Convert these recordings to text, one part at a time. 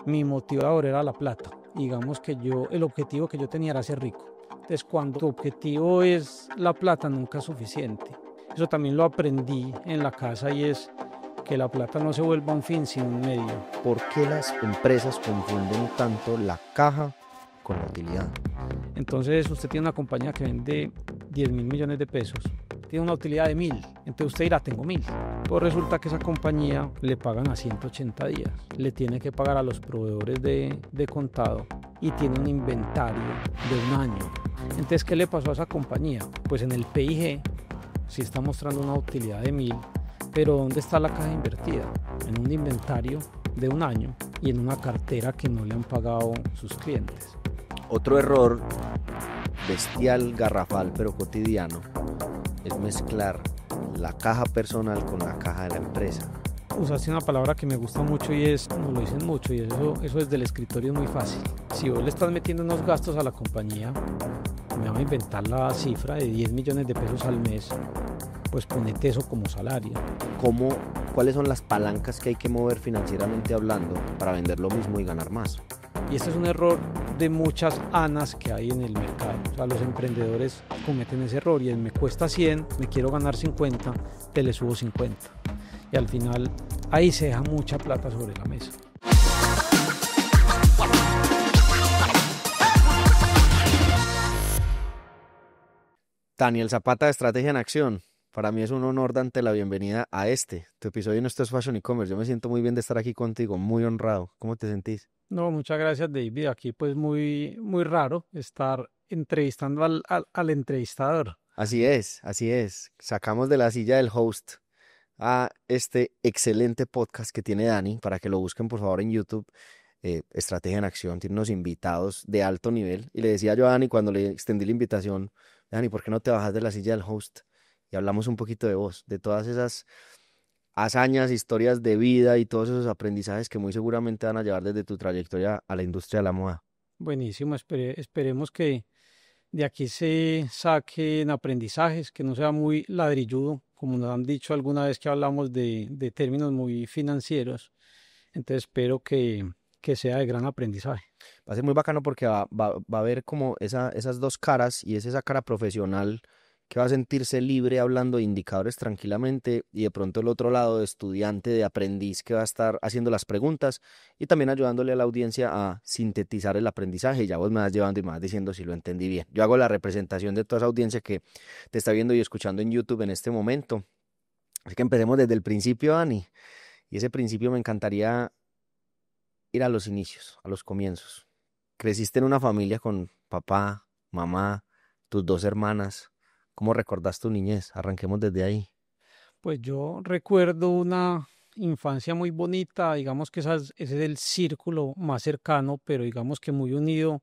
mi motivador era la plata. Digamos que el objetivo que yo tenía era ser rico. Entonces, cuando tu objetivo es la plata, nunca es suficiente. Eso también lo aprendí en la casa y es que la plata no se vuelva un fin, sino un medio. ¿Por qué las empresas confunden tanto la caja con la utilidad? Entonces, usted tiene una compañía que vende 10.000 millones de pesos, tiene una utilidad de 1.000, entonces usted dirá, tengo 1.000. Pues resulta que esa compañía le pagan a 180 días, le tiene que pagar a los proveedores de contado y tiene un inventario de un año. Entonces, ¿qué le pasó a esa compañía? Pues en el PIG sí está mostrando una utilidad de 1.000, pero ¿dónde está la caja invertida? En un inventario de un año y en una cartera que no le han pagado sus clientes. Otro error bestial, garrafal, pero cotidiano, es mezclar la caja personal con la caja de la empresa. Usaste una palabra que me gusta mucho y es, nos lo dicen mucho, y eso desde el escritorio es muy fácil. Si vos le estás metiendo unos gastos a la compañía, me va a inventar la cifra de 10 millones de pesos al mes, pues ponete eso como salario. ¿Cuáles son las palancas que hay que mover financieramente hablando para vender lo mismo y ganar más? Y este es un error de muchas ANAs que hay en el mercado. O sea, los emprendedores cometen ese error y es, me cuesta 100, me quiero ganar 50, te le subo 50. Y al final ahí se deja mucha plata sobre la mesa. Daniel Zapata de Estrategia en Acción. Para mí es un honor darte la bienvenida a tu episodio en Esto es Fashion e-commerce. Yo me siento muy bien de estar aquí contigo, muy honrado. ¿Cómo te sentís? No, muchas gracias, David. Aquí pues muy, muy raro estar entrevistando al entrevistador. Así es, así es. Sacamos de la silla del host a este excelente podcast que tiene Dani, para que lo busquen por favor en YouTube, Estrategia en Acción. Tiene unos invitados de alto nivel. Y le decía yo a Dani cuando le extendí la invitación, Dani, ¿por qué no te bajas de la silla del host? Y hablamos un poquito de vos, de todas esas hazañas, historias de vida y todos esos aprendizajes que muy seguramente van a llevar desde tu trayectoria a la industria de la moda. Buenísimo, esperemos que de aquí se saquen aprendizajes, que no sea muy ladrilludo, como nos han dicho alguna vez que hablamos de términos muy financieros. Entonces espero que sea de gran aprendizaje. Va a ser muy bacano porque va a haber como esas dos caras, y es esa cara profesional que va a sentirse libre hablando de indicadores tranquilamente, y de pronto el otro lado de estudiante, de aprendiz, que va a estar haciendo las preguntas y también ayudándole a la audiencia a sintetizar el aprendizaje. Y ya vos me vas llevando y me vas diciendo si lo entendí bien. Yo hago la representación de toda esa audiencia que te está viendo y escuchando en YouTube en este momento. Así que empecemos desde el principio, Dani. Y ese principio me encantaría ir a los inicios, a los comienzos. Creciste en una familia con papá, mamá, tus dos hermanas. ¿Cómo recordás tu niñez? Arranquemos desde ahí. Pues yo recuerdo una infancia muy bonita, digamos que ese es el círculo más cercano, pero digamos que muy unido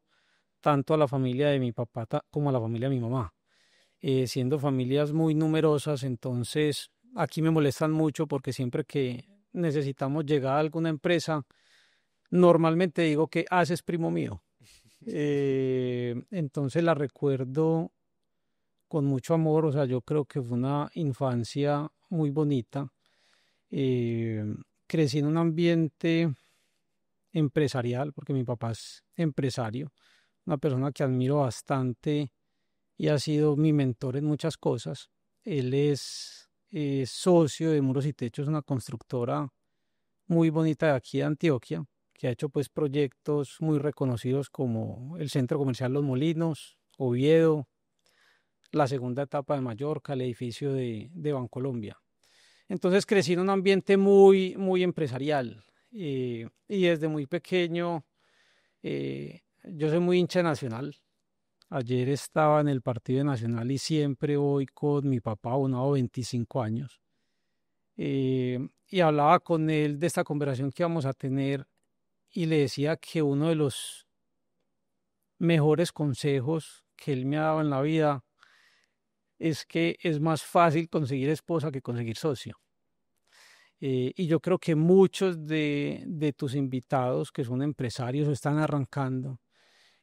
tanto a la familia de mi papá como a la familia de mi mamá. Siendo familias muy numerosas, entonces aquí me molestan mucho porque siempre que necesitamos llegar a alguna empresa, normalmente digo que haces primo mío. Entonces la recuerdo con mucho amor, o sea, yo creo que fue una infancia muy bonita. Eh, Crecí en un ambiente empresarial porque mi papá es empresario, una persona que admiro bastante y ha sido mi mentor en muchas cosas. Él es socio de Muros y Techos, una constructora muy bonita de aquí de Antioquia, que ha hecho pues proyectos muy reconocidos como el Centro Comercial Los Molinos, Oviedo, la segunda etapa de Mallorca, el edificio de Bancolombia. Entonces crecí en un ambiente muy, muy empresarial y desde muy pequeño yo soy muy hincha de Nacional. Ayer estaba en el partido de Nacional y siempre voy con mi papá, uno 25 años, y hablaba con él de esta conversación que íbamos a tener y le decía que uno de los mejores consejos que él me ha dado en la vida es que es más fácil conseguir esposa que conseguir socio. Y yo creo que muchos de tus invitados que son empresarios o están arrancando,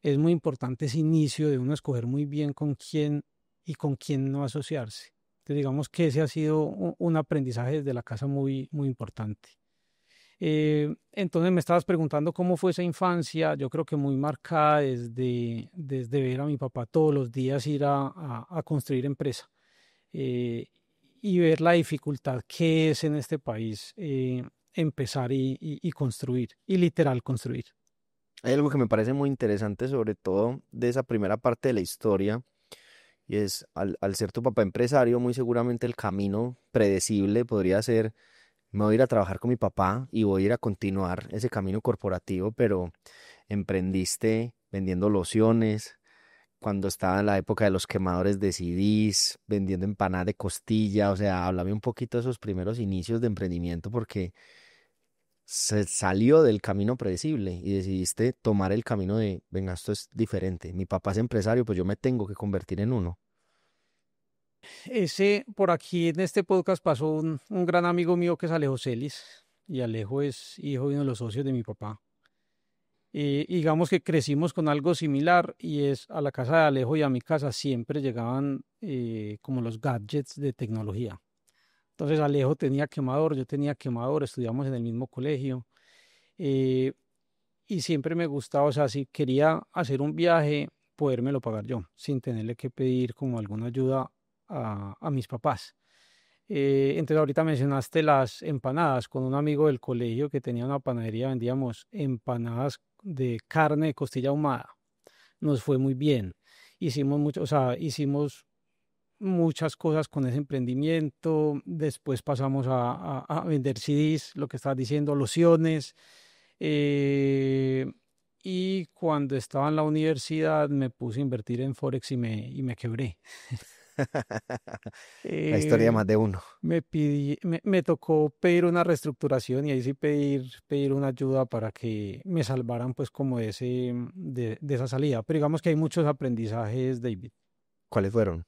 es muy importante ese inicio de uno escoger muy bien con quién y con quién no asociarse. Entonces digamos que ese ha sido un aprendizaje desde la casa muy, muy importante. Entonces me estabas preguntando cómo fue esa infancia. Yo creo que muy marcada desde ver a mi papá todos los días ir a construir empresa, eh, y ver la dificultad que es en este país, empezar y construir, y literal construir. Hay algo que me parece muy interesante, sobre todo de esa primera parte de la historia, y es al ser tu papá empresario, muy seguramente el camino predecible podría ser: me voy a ir a trabajar con mi papá y voy a ir a continuar ese camino corporativo, pero emprendiste vendiendo lociones, cuando estaba en la época de los quemadores de CDs, vendiendo empanadas de costilla. O sea, háblame un poquito de esos primeros inicios de emprendimiento, porque se salió del camino predecible y decidiste tomar el camino de, venga, esto es diferente. Mi papá es empresario, pues yo me tengo que convertir en uno. Por aquí en este podcast pasó un gran amigo mío que es Alejo Celis, y Alejo es hijo de uno de los socios de mi papá. Digamos que crecimos con algo similar, y es a la casa de Alejo y a mi casa siempre llegaban como los gadgets de tecnología. Entonces Alejo tenía quemador, yo tenía quemador, estudiamos en el mismo colegio, eh, y siempre me gustaba, o sea, si quería hacer un viaje, podérmelo pagar yo, sin tenerle que pedir como alguna ayuda a mis papás. Entonces ahorita mencionaste las empanadas. Con un amigo del colegio que tenía una panadería, vendíamos empanadas de carne de costilla ahumada. Nos fue muy bien. Hicimos mucho, o sea, hicimos muchas cosas con ese emprendimiento. Después pasamos a vender CDs, lo que estabas diciendo, lociones. Eh, y cuando estaba en la universidad me puse a invertir en Forex y me quebré. La historia de Eh, más de uno. me tocó pedir una reestructuración, y ahí sí pedir una ayuda para que me salvaran pues como de esa salida. Pero digamos que hay muchos aprendizajes, David. ¿Cuáles fueron?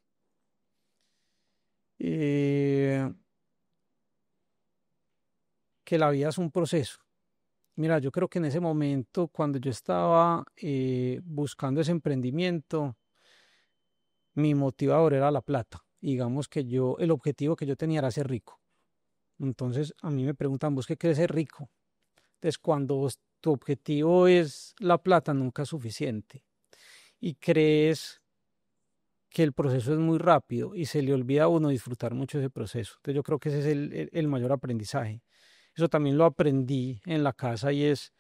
Eh, que la vida es un proceso. Mira, yo creo que en ese momento, cuando yo estaba buscando ese emprendimiento, mi motivador era la plata. Digamos que el objetivo que yo tenía era ser rico. Entonces a mí me preguntan, ¿vos qué querés ser rico? Entonces, cuando tu objetivo es la plata, nunca es suficiente, y crees que el proceso es muy rápido y se le olvida a uno disfrutar mucho ese proceso. Entonces, yo creo que ese es el mayor aprendizaje. Eso también lo aprendí en la casa, y es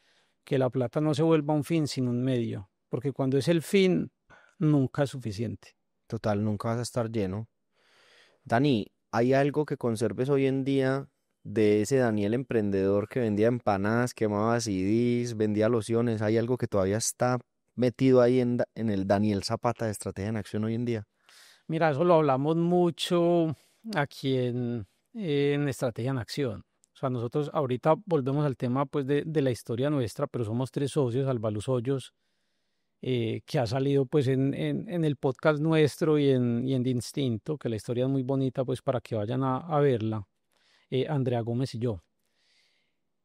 que la plata no se vuelva un fin, sino un medio, porque cuando es el fin, nunca es suficiente. Total, nunca vas a estar lleno. Dani, ¿hay algo que conserves hoy en día de ese Daniel emprendedor que vendía empanadas, quemaba CDs, vendía lociones? ¿Hay algo que todavía está metido ahí en el Daniel Zapata de Estrategia en Acción hoy en día? Mira, eso lo hablamos mucho aquí en Estrategia en Acción. O sea, nosotros ahorita volvemos al tema pues de la historia nuestra, pero somos tres socios: Albaluz Hoyos, que ha salido pues en el podcast nuestro y en De Instinto, que la historia es muy bonita pues para que vayan a verla, Andrea Gómez y yo.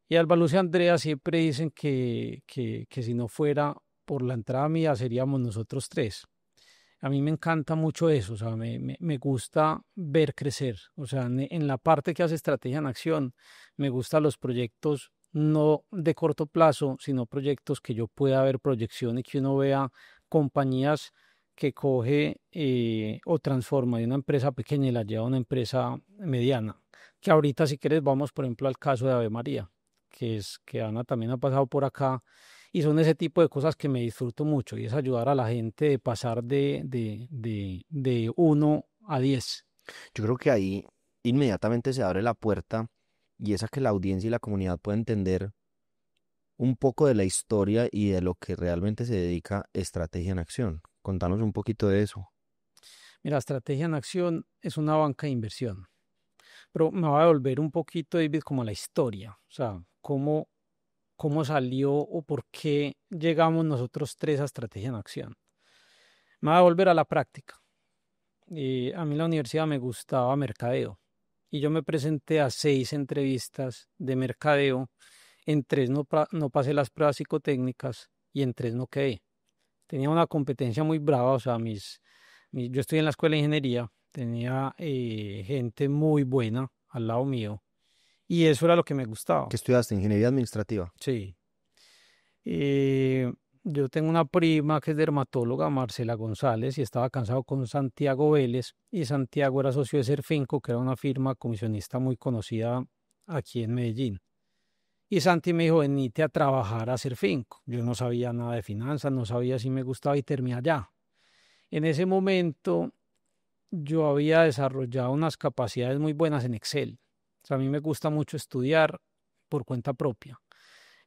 Y Albaluz y Andrea siempre dicen que si no fuera por la entrada mía, seríamos nosotros tres. A mí me encanta mucho eso, o sea, me gusta ver crecer, o sea, en la parte que hace Estrategia en Acción, me gustan los proyectos no de corto plazo, sino proyectos que yo pueda ver proyección, y que uno vea compañías que coge o transforma de una empresa pequeña y la lleva a una empresa mediana. Que ahorita, si quieres, vamos por ejemplo al caso de Ave María, que Ana también ha pasado por acá, y son ese tipo de cosas que me disfruto mucho, y es ayudar a la gente de pasar de 1 a 10. Yo creo que ahí inmediatamente se abre la puerta, y es a que la audiencia y la comunidad pueda entender un poco de la historia y de lo que realmente se dedica Estrategia en Acción. Contanos un poquito de eso. Mira, Estrategia en Acción es una banca de inversión, pero me va a devolver un poquito, David, como a la historia, o sea, cómo salió o por qué llegamos nosotros tres a Estrategia en Acción. Me va a volver a la práctica. A mí en la universidad me gustaba mercadeo, y yo me presenté a 6 entrevistas de mercadeo. En 3 no pasé las pruebas psicotécnicas, y en 3 no quedé. Tenía una competencia muy brava, o sea, yo estoy en la escuela de ingeniería, tenía gente muy buena al lado mío, y eso era lo que me gustaba. ¿Qué estudiaste? Ingeniería administrativa. Sí. Eh, yo tengo una prima que es dermatóloga, Marcela González, y estaba casado con Santiago Vélez, y Santiago era socio de Serfinco, que era una firma comisionista muy conocida aquí en Medellín. Y Santi me dijo, venite a trabajar a Serfinco. Yo no sabía nada de finanzas, no sabía si me gustaba y terminé allá. En ese momento yo había desarrollado unas capacidades muy buenas en Excel. O sea, a mí me gusta mucho estudiar por cuenta propia.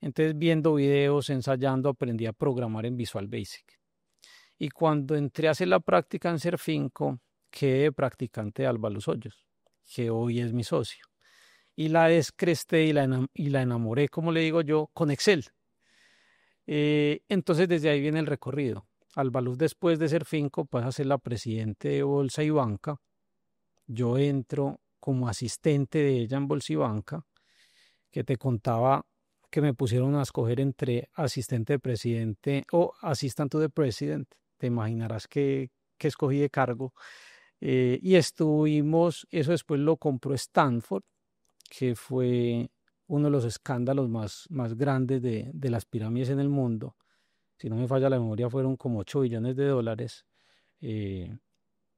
Entonces, viendo videos, ensayando, aprendí a programar en Visual Basic. Y cuando entré a hacer la práctica en Serfinco, quedé de practicante de Alba Luz Hoyos, que hoy es mi socio. Y la descresté y la enamoré, como le digo yo, con Excel. Entonces, desde ahí viene el recorrido. Alba Luz, después de Serfinco, pasa a ser la presidente de Bolsa y Banca. Yo entro como asistente de ella en Bolsa y Banca, que te contaba que me pusieron a escoger entre asistente de presidente o assistant to the president. Te imaginarás que escogí de cargo. Y estuvimos, eso después lo compró Stanford, que fue uno de los escándalos más grandes de las pirámides en el mundo. Si no me falla la memoria, fueron como 8 billones de dólares. Eh,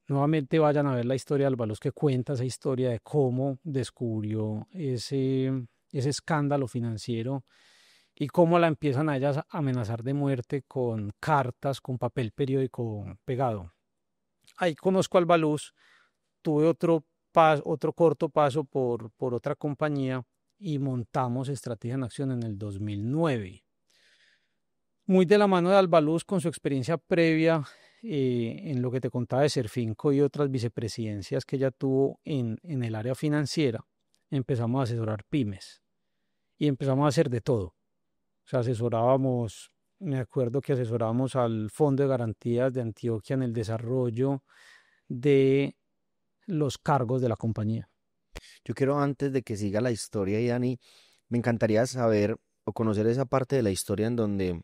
Nuevamente vayan a ver la historia de Albalos, que cuenta esa historia de cómo descubrió ese escándalo financiero y cómo la empiezan a ellas a amenazar de muerte con cartas, con papel periódico pegado. Ahí conozco a Albaluz, tuve otro corto paso por otra compañía y montamos Estrategia en Acción en el 2009. Muy de la mano de Albaluz con su experiencia previa en lo que te contaba de Serfinco y otras vicepresidencias que ella tuvo en el área financiera, empezamos a asesorar pymes y empezamos a hacer de todo. O sea, asesorábamos, me acuerdo que asesorábamos al Fondo de Garantías de Antioquia en el desarrollo de los cargos de la compañía. Yo quiero, antes de que siga la historia, y Dani, me encantaría saber o conocer esa parte de la historia en donde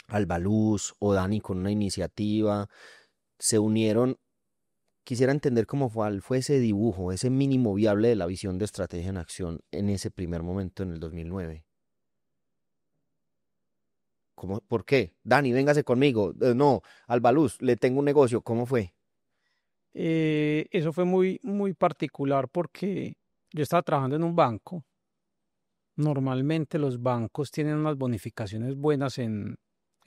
Albaluz o Dani con una iniciativa se unieron. Quisiera entender fue ese dibujo, ese mínimo viable de la visión de estrategia en acción en ese primer momento en el 2009. ¿Cómo, por qué? Dani, véngase conmigo. No, Albaluz, le tengo un negocio. ¿Cómo fue? Eso fue muy particular porque yo estaba trabajando en un banco. Normalmente los bancos tienen unas bonificaciones buenas en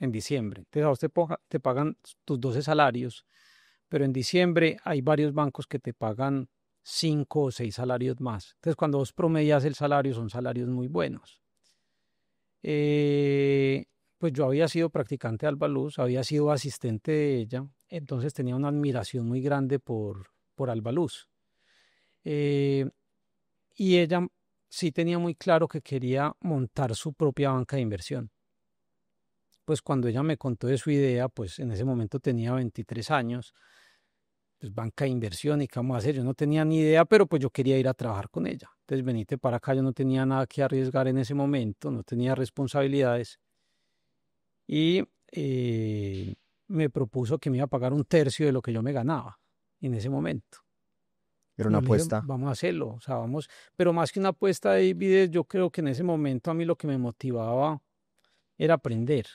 diciembre. Entonces a vos te pagan tus 12 salarios, pero en diciembre hay varios bancos que te pagan 5 o 6 salarios más. Entonces cuando vos promedias el salario son salarios muy buenos. Eh, pues yo había sido practicante de Alba Luz, había sido asistente de ella, entonces tenía una admiración muy grande por Alba Luz. Eh, y ella sí tenía muy claro que quería montar su propia banca de inversión. Pues cuando ella me contó de su idea, pues en ese momento tenía 23 años, pues banca de inversión y qué vamos a hacer, yo no tenía ni idea, pero pues yo quería ir a trabajar con ella. Entonces venite para acá, yo no tenía nada que arriesgar en ese momento, no tenía responsabilidades y me propuso que me iba a pagar un tercio de lo que yo me ganaba en ese momento. Era una Yo le dije, apuesta. vamos a hacerlo, o sea, vamos, pero más que una apuesta de David, yo creo que en ese momento a mí lo que me motivaba era aprender.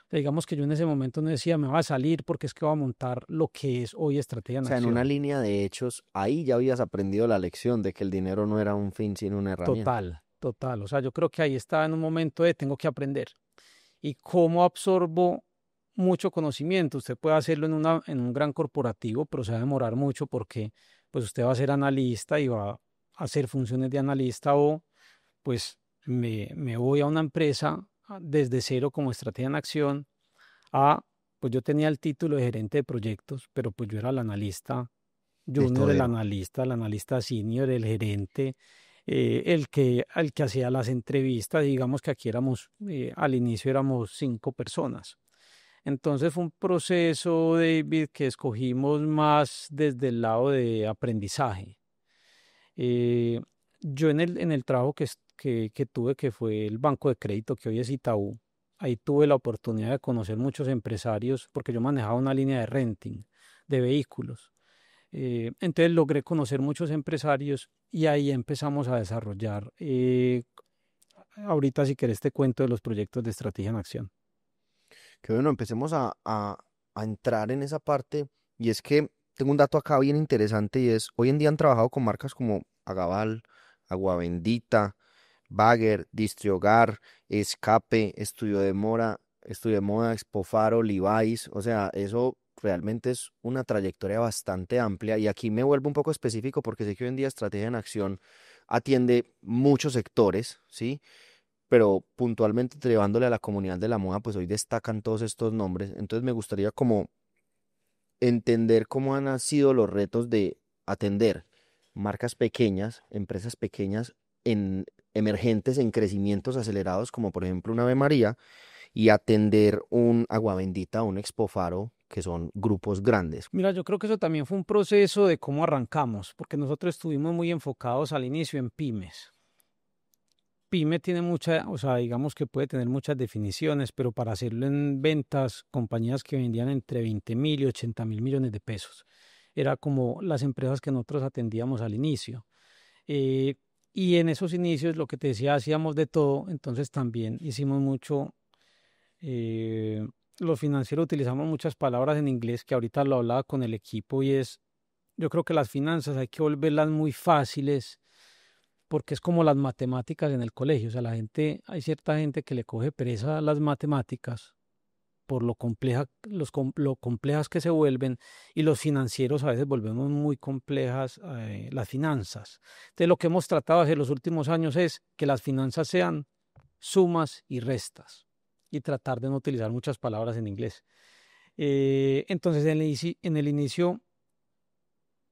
O sea, digamos que yo en ese momento no decía, me va a salir porque es que va a montar lo que es hoy Estrategia O en sea, en una Acción. línea de hechos, ahí ya habías aprendido la lección de que el dinero no era un fin, sino una herramienta. Total, total. O sea, yo creo que ahí estaba en un momento de tengo que aprender. ¿Y cómo absorbo mucho conocimiento? Usted puede hacerlo en un gran corporativo, pero se va a demorar mucho porque pues usted va a ser analista y va a hacer funciones de analista o pues me voy a una empresa desde cero como estrategia en acción a, pues yo tenía el título de gerente de proyectos, pero pues yo era el analista De junior, todero. el analista senior, el gerente, el que hacía las entrevistas, digamos que aquí éramos, al inicio éramos 5 personas. Entonces fue un proceso, David, que escogimos más desde el lado de aprendizaje. Eh, yo en el trabajo que tuve, que fue el banco de crédito, que hoy es Itaú, ahí tuve la oportunidad de conocer muchos empresarios porque yo manejaba una línea de renting de vehículos. Entonces logré conocer muchos empresarios y ahí empezamos a desarrollar. Ahorita si querés te cuento de los proyectos de estrategia en acción. Que bueno, empecemos a entrar en esa parte. Y es que tengo un dato acá bien interesante y es, hoy en día han trabajado con marcas como Agaval, Agua Bendita, Bagger, Distriogar, Escape, Estudio de Moda, Expofaro, Levi's. O sea, eso realmente es una trayectoria bastante amplia. Y aquí me vuelvo un poco específico porque sé que hoy en día Estrategia en Acción atiende muchos sectores, ¿sí? Pero puntualmente llevándole a la comunidad de la moda, pues hoy destacan todos estos nombres. Entonces me gustaría como entender cómo han sido los retos de atender marcas pequeñas, empresas pequeñas en emergentes en crecimientos acelerados, como por ejemplo una Ave María, y atender un Agua Bendita, un Expofaro, que son grupos grandes. Mira, yo creo que eso también fue un proceso de cómo arrancamos, porque nosotros estuvimos muy enfocados al inicio en pymes. Pyme tiene mucha, o sea, digamos que puede tener muchas definiciones, pero para hacerlo en ventas, compañías que vendían entre 20.000 y 80.000 millones de pesos. Era como las empresas que nosotros atendíamos al inicio. Eh, y en esos inicios, lo que te decía, hacíamos de todo, entonces también hicimos mucho, eh, los financieros utilizamos muchas palabras en inglés que ahorita lo hablaba con el equipo y es, yo creo que las finanzas hay que volverlas muy fáciles porque es como las matemáticas en el colegio, o sea, hay cierta gente que le coge pereza a las matemáticas por lo complejas que se vuelven y los financieros a veces volvemos muy complejas las finanzas. Entonces lo que hemos tratado de hacer los últimos años es que las finanzas sean sumas y restas y tratar de no utilizar muchas palabras en inglés. Entonces en el inicio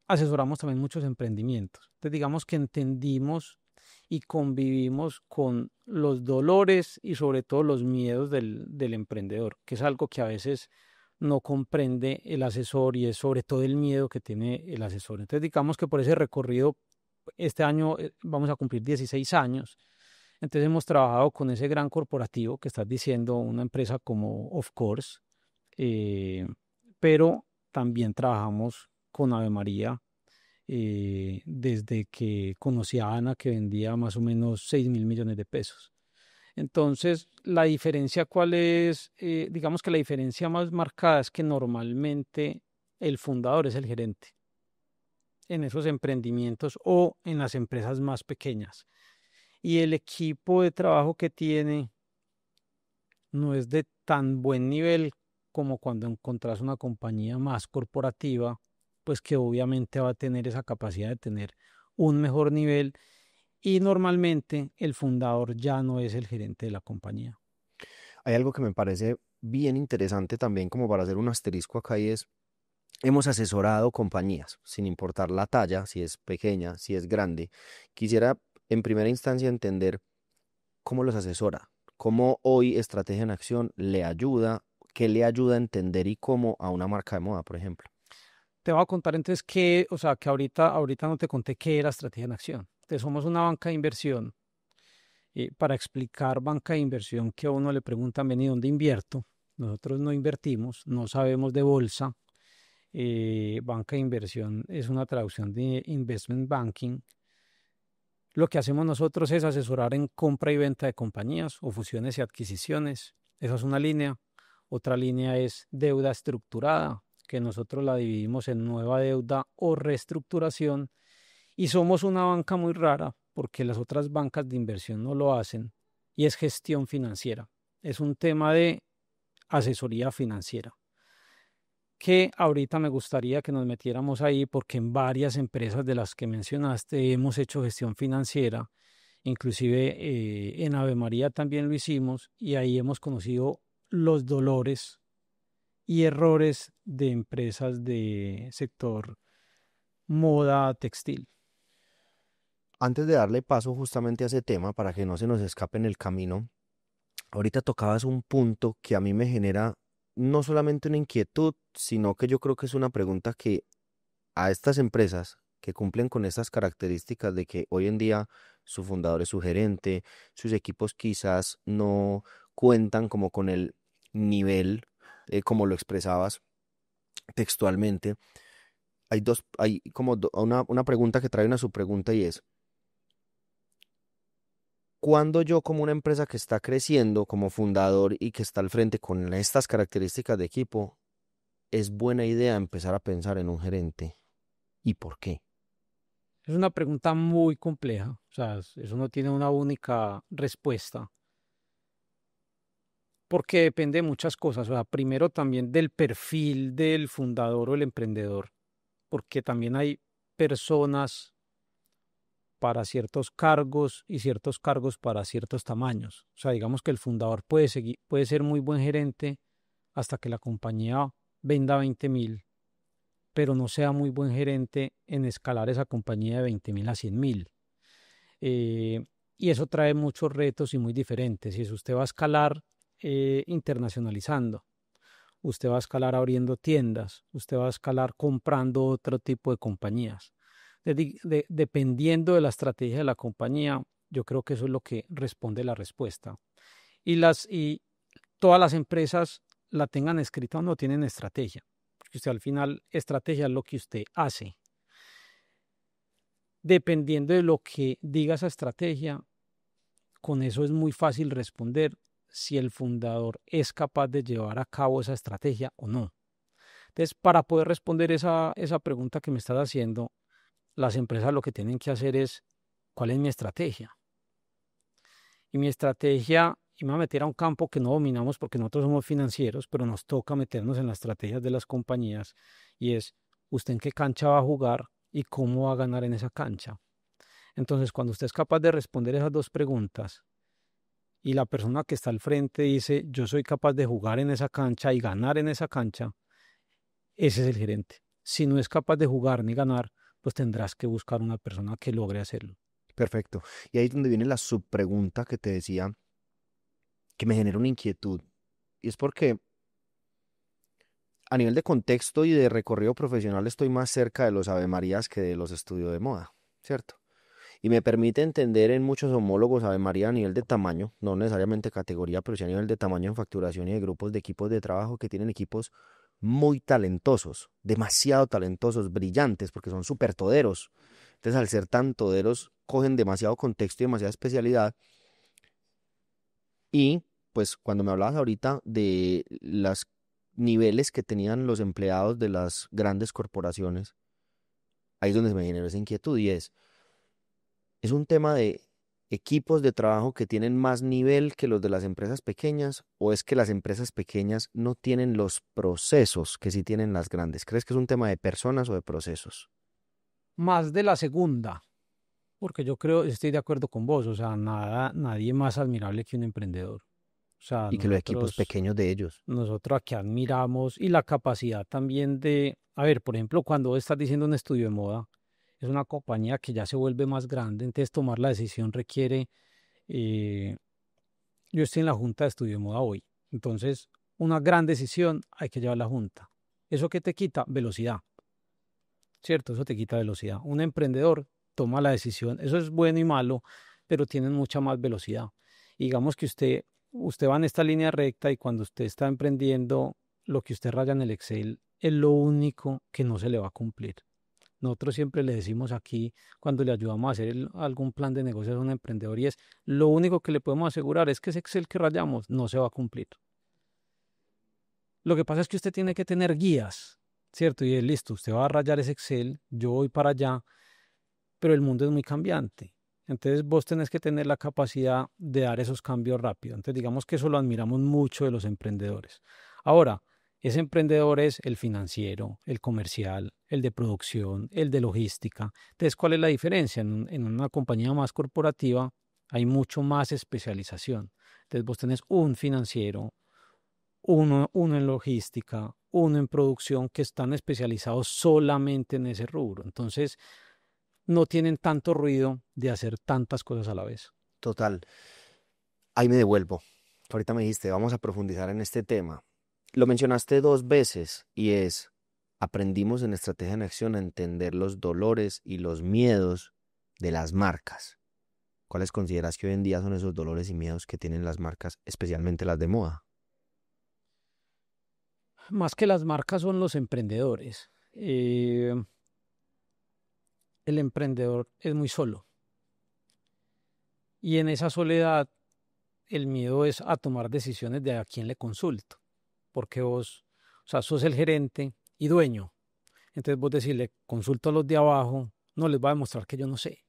asesoramos también muchos emprendimientos. Entonces, digamos que entendimos y convivimos con los dolores y sobre todo los miedos del emprendedor, que es algo que a veces no comprende el asesor y es sobre todo el miedo que tiene el asesor. Entonces, digamos que por ese recorrido, este año vamos a cumplir 16 años. Entonces, hemos trabajado con ese gran corporativo que estás diciendo, una empresa como Of Course, eh, pero también trabajamos con Ave María desde que conocí a Ana, que vendía más o menos 6.000 millones de pesos. Entonces, la diferencia, ¿cuál es? Digamos que la diferencia más marcada es que normalmente el fundador es el gerente en esos emprendimientos o en las empresas más pequeñas. Y el equipo de trabajo que tiene no es de tan buen nivel como cuando encontrás una compañía más corporativa, pues que obviamente va a tener esa capacidad de tener un mejor nivel y normalmente el fundador ya no es el gerente de la compañía. Hay algo que me parece bien interesante también como para hacer un asterisco acá y es, hemos asesorado compañías, sin importar la talla, si es pequeña, si es grande. Quisiera en primera instancia entender cómo los asesora, cómo hoy Estrategia en Acción le ayuda, qué le ayuda a entender y cómo a una marca de moda, por ejemplo. Te voy a contar entonces o sea, que ahorita no te conté qué era estrategia en acción. Entonces somos una banca de inversión. Para explicar banca de inversión que a uno le preguntan, ven, ¿y dónde invierto? Nosotros no invertimos, no sabemos de bolsa. Banca de inversión es una traducción de investment banking. Lo que hacemos nosotros es asesorar en compra y venta de compañías o fusiones y adquisiciones. Esa es una línea. Otra línea es deuda estructurada, que nosotros la dividimos en nueva deuda o reestructuración. Y somos una banca muy rara porque las otras bancas de inversión no lo hacen. Y es gestión financiera. Es un tema de asesoría financiera que ahorita me gustaría que nos metiéramos ahí porque en varias empresas de las que mencionaste hemos hecho gestión financiera, inclusive en Ave María también lo hicimos y ahí hemos conocido los dolores y errores de empresas de sector moda textil. Antes de darle paso justamente a ese tema, para que no se nos escape en el camino, ahorita tocabas un punto que a mí me genera no solamente una inquietud, sino que yo creo que es una pregunta que a estas empresas que cumplen con estas características de que hoy en día su fundador es su gerente, sus equipos quizás no cuentan como con el nivel, como lo expresabas textualmente. hay como una pregunta que trae una subpregunta y es, ¿cuándo yo como una empresa que está creciendo como fundador y que está al frente con estas características de equipo, es buena idea empezar a pensar en un gerente? ¿Y por qué? Es una pregunta muy compleja, o sea, eso no tiene una única respuesta, porque depende de muchas cosas, o sea, primero también del perfil del fundador o el emprendedor, porque también hay personas para ciertos cargos y ciertos cargos para ciertos tamaños. O sea, digamos que el fundador puede ser muy buen gerente hasta que la compañía venda 20.000, pero no sea muy buen gerente en escalar esa compañía de 20.000 a 100.000. Eh, y eso trae muchos retos y muy diferentes. Y eso usted va a escalar internacionalizando, usted va a escalar abriendo tiendas, usted va a escalar comprando otro tipo de compañías. Dependiendo de la estrategia de la compañía, yo creo que eso es lo que responde la respuesta. Y todas las empresas, la tengan escrita o no, tienen estrategia. Porque usted al final, estrategia es lo que usted hace. Dependiendo de lo que diga esa estrategia, con eso es muy fácil responder si el fundador es capaz de llevar a cabo esa estrategia o no. Entonces, para poder responder esa pregunta que me estás haciendo, las empresas lo que tienen que hacer es, ¿cuál es mi estrategia? Y mi estrategia, y me voy a meter a un campo que no dominamos porque nosotros somos financieros, pero nos toca meternos en las estrategias de las compañías, y es, ¿usted en qué cancha va a jugar y cómo va a ganar en esa cancha? Entonces, cuando usted es capaz de responder esas dos preguntas, y la persona que está al frente dice, yo soy capaz de jugar en esa cancha y ganar en esa cancha, ese es el gerente. Si no es capaz de jugar ni ganar, pues tendrás que buscar una persona que logre hacerlo. Perfecto. Y ahí es donde viene la subpregunta que te decía que me genera una inquietud. Y es porque a nivel de contexto y de recorrido profesional estoy más cerca de los Ave Marías que de los estudios de moda, ¿cierto? Y me permite entender en muchos homólogos Ave María a nivel de tamaño, no necesariamente categoría, pero sí a nivel de tamaño en facturación y de grupos de equipos de trabajo que tienen equipos muy talentosos, demasiado talentosos, brillantes, porque son súper toderos. Entonces, al ser tan toderos, cogen demasiado contexto y demasiada especialidad. Y pues cuando me hablabas ahorita de los niveles que tenían los empleados de las grandes corporaciones, ahí es donde me generó esa inquietud y es un tema de equipos de trabajo que tienen más nivel que los de las empresas pequeñas, o es que las empresas pequeñas no tienen los procesos que sí tienen las grandes. ¿Crees que es un tema de personas o de procesos? Más de la segunda, porque yo creo, estoy de acuerdo con vos, o sea, nadie más admirable que un emprendedor. O sea, Y que los equipos pequeños de ellos. nosotros aquí admiramos y la capacidad también de, a ver, por ejemplo, cuando vos estás diciendo un estudio de moda, es una compañía que ya se vuelve más grande, entonces tomar la decisión requiere, eh, yo estoy en la junta de estudio de moda hoy, entonces una gran decisión hay que llevar a la junta. ¿Eso qué te quita? Velocidad, ¿cierto? Eso te quita velocidad. Un emprendedor toma la decisión, eso es bueno y malo, pero tienen mucha más velocidad. Y digamos que usted va en esta línea recta y cuando usted está emprendiendo, lo que usted raya en el Excel es lo único que no se le va a cumplir. Nosotros siempre le decimos aquí, cuando le ayudamos a hacer algún plan de negocios a un emprendedor, y es lo único que le podemos asegurar es que ese Excel que rayamos no se va a cumplir. Lo que pasa es que usted tiene que tener guías, ¿cierto? Y es listo, usted va a rayar ese Excel, yo voy para allá, pero el mundo es muy cambiante. Entonces vos tenés que tener la capacidad de dar esos cambios rápido. Entonces digamos que eso lo admiramos mucho de los emprendedores. Ahora, ese emprendedor es el financiero, el comercial, el de producción, el de logística. Entonces, ¿cuál es la diferencia? En una compañía más corporativa hay mucho más especialización. Entonces vos tenés un financiero, uno en logística, uno en producción que están especializados solamente en ese rubro. Entonces, no tienen tanto ruido de hacer tantas cosas a la vez. Total. Ahí me devuelvo. Ahorita me dijiste, vamos a profundizar en este tema. Lo mencionaste dos veces y aprendimos en Estrategia en Acción a entender los dolores y los miedos de las marcas. ¿Cuáles consideras que hoy en día son esos dolores y miedos que tienen las marcas, especialmente las de moda? Más que las marcas son los emprendedores. el emprendedor es muy solo. Y en esa soledad, el miedo es a tomar decisiones de a quién le consulto. Porque vos, o sea, sos el gerente y dueño. Entonces vos decirle, consulto a los de abajo, no les va a demostrar que yo no sé.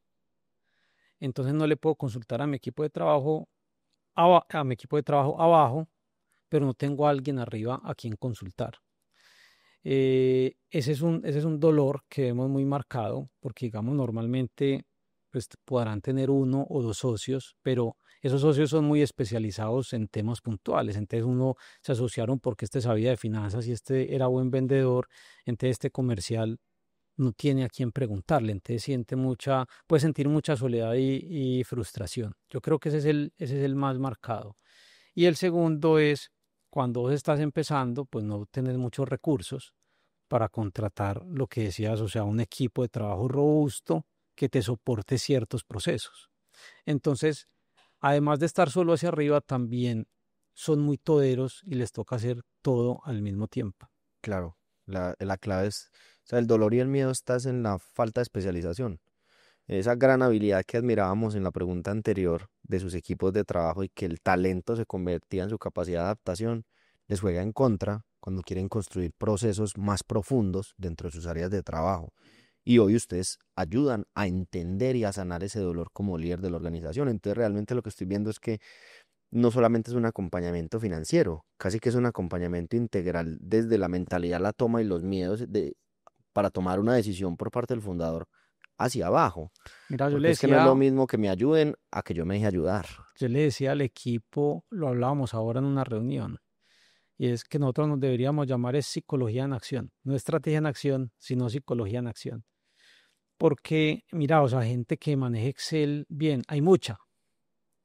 Entonces no le puedo consultar a mi equipo de trabajo, a mi equipo de trabajo abajo, pero no tengo a alguien arriba a quien consultar. Ese es un dolor que vemos muy marcado, porque digamos normalmente pues, podrán tener uno o dos socios, pero esos socios son muy especializados en temas puntuales. Entonces uno se asociaron porque este sabía de finanzas y este era buen vendedor, entonces este comercial no tiene a quién preguntarle, entonces puede sentir mucha soledad y frustración. Yo creo que ese es el más marcado. Y el segundo es cuando vos estás empezando, pues no tenés muchos recursos para contratar lo que decías, o sea, un equipo de trabajo robusto que te soporte ciertos procesos. Entonces, además de estar solo hacia arriba, también son muy toderos y les toca hacer todo al mismo tiempo. Claro, la clave es, o sea, el dolor y el miedo estás en la falta de especialización. Esa gran habilidad que admirábamos en la pregunta anterior de sus equipos de trabajo y que el talento se convertía en su capacidad de adaptación, les juega en contra cuando quieren construir procesos más profundos dentro de sus áreas de trabajo. Y hoy ustedes ayudan a entender y a sanar ese dolor como líder de la organización. Entonces realmente lo que estoy viendo es que no solamente es un acompañamiento financiero, casi que es un acompañamiento integral desde la mentalidad, la toma y los miedos para tomar una decisión por parte del fundador hacia abajo. Mira, Porque es que no es lo mismo que me ayuden a que yo me deje ayudar. yo le decía al equipo, lo hablábamos ahora en una reunión, y es que nosotros nos deberíamos llamar es psicología en acción, no estrategia en acción, sino psicología en acción. Porque, mira, o sea, gente que maneje Excel bien, hay mucha.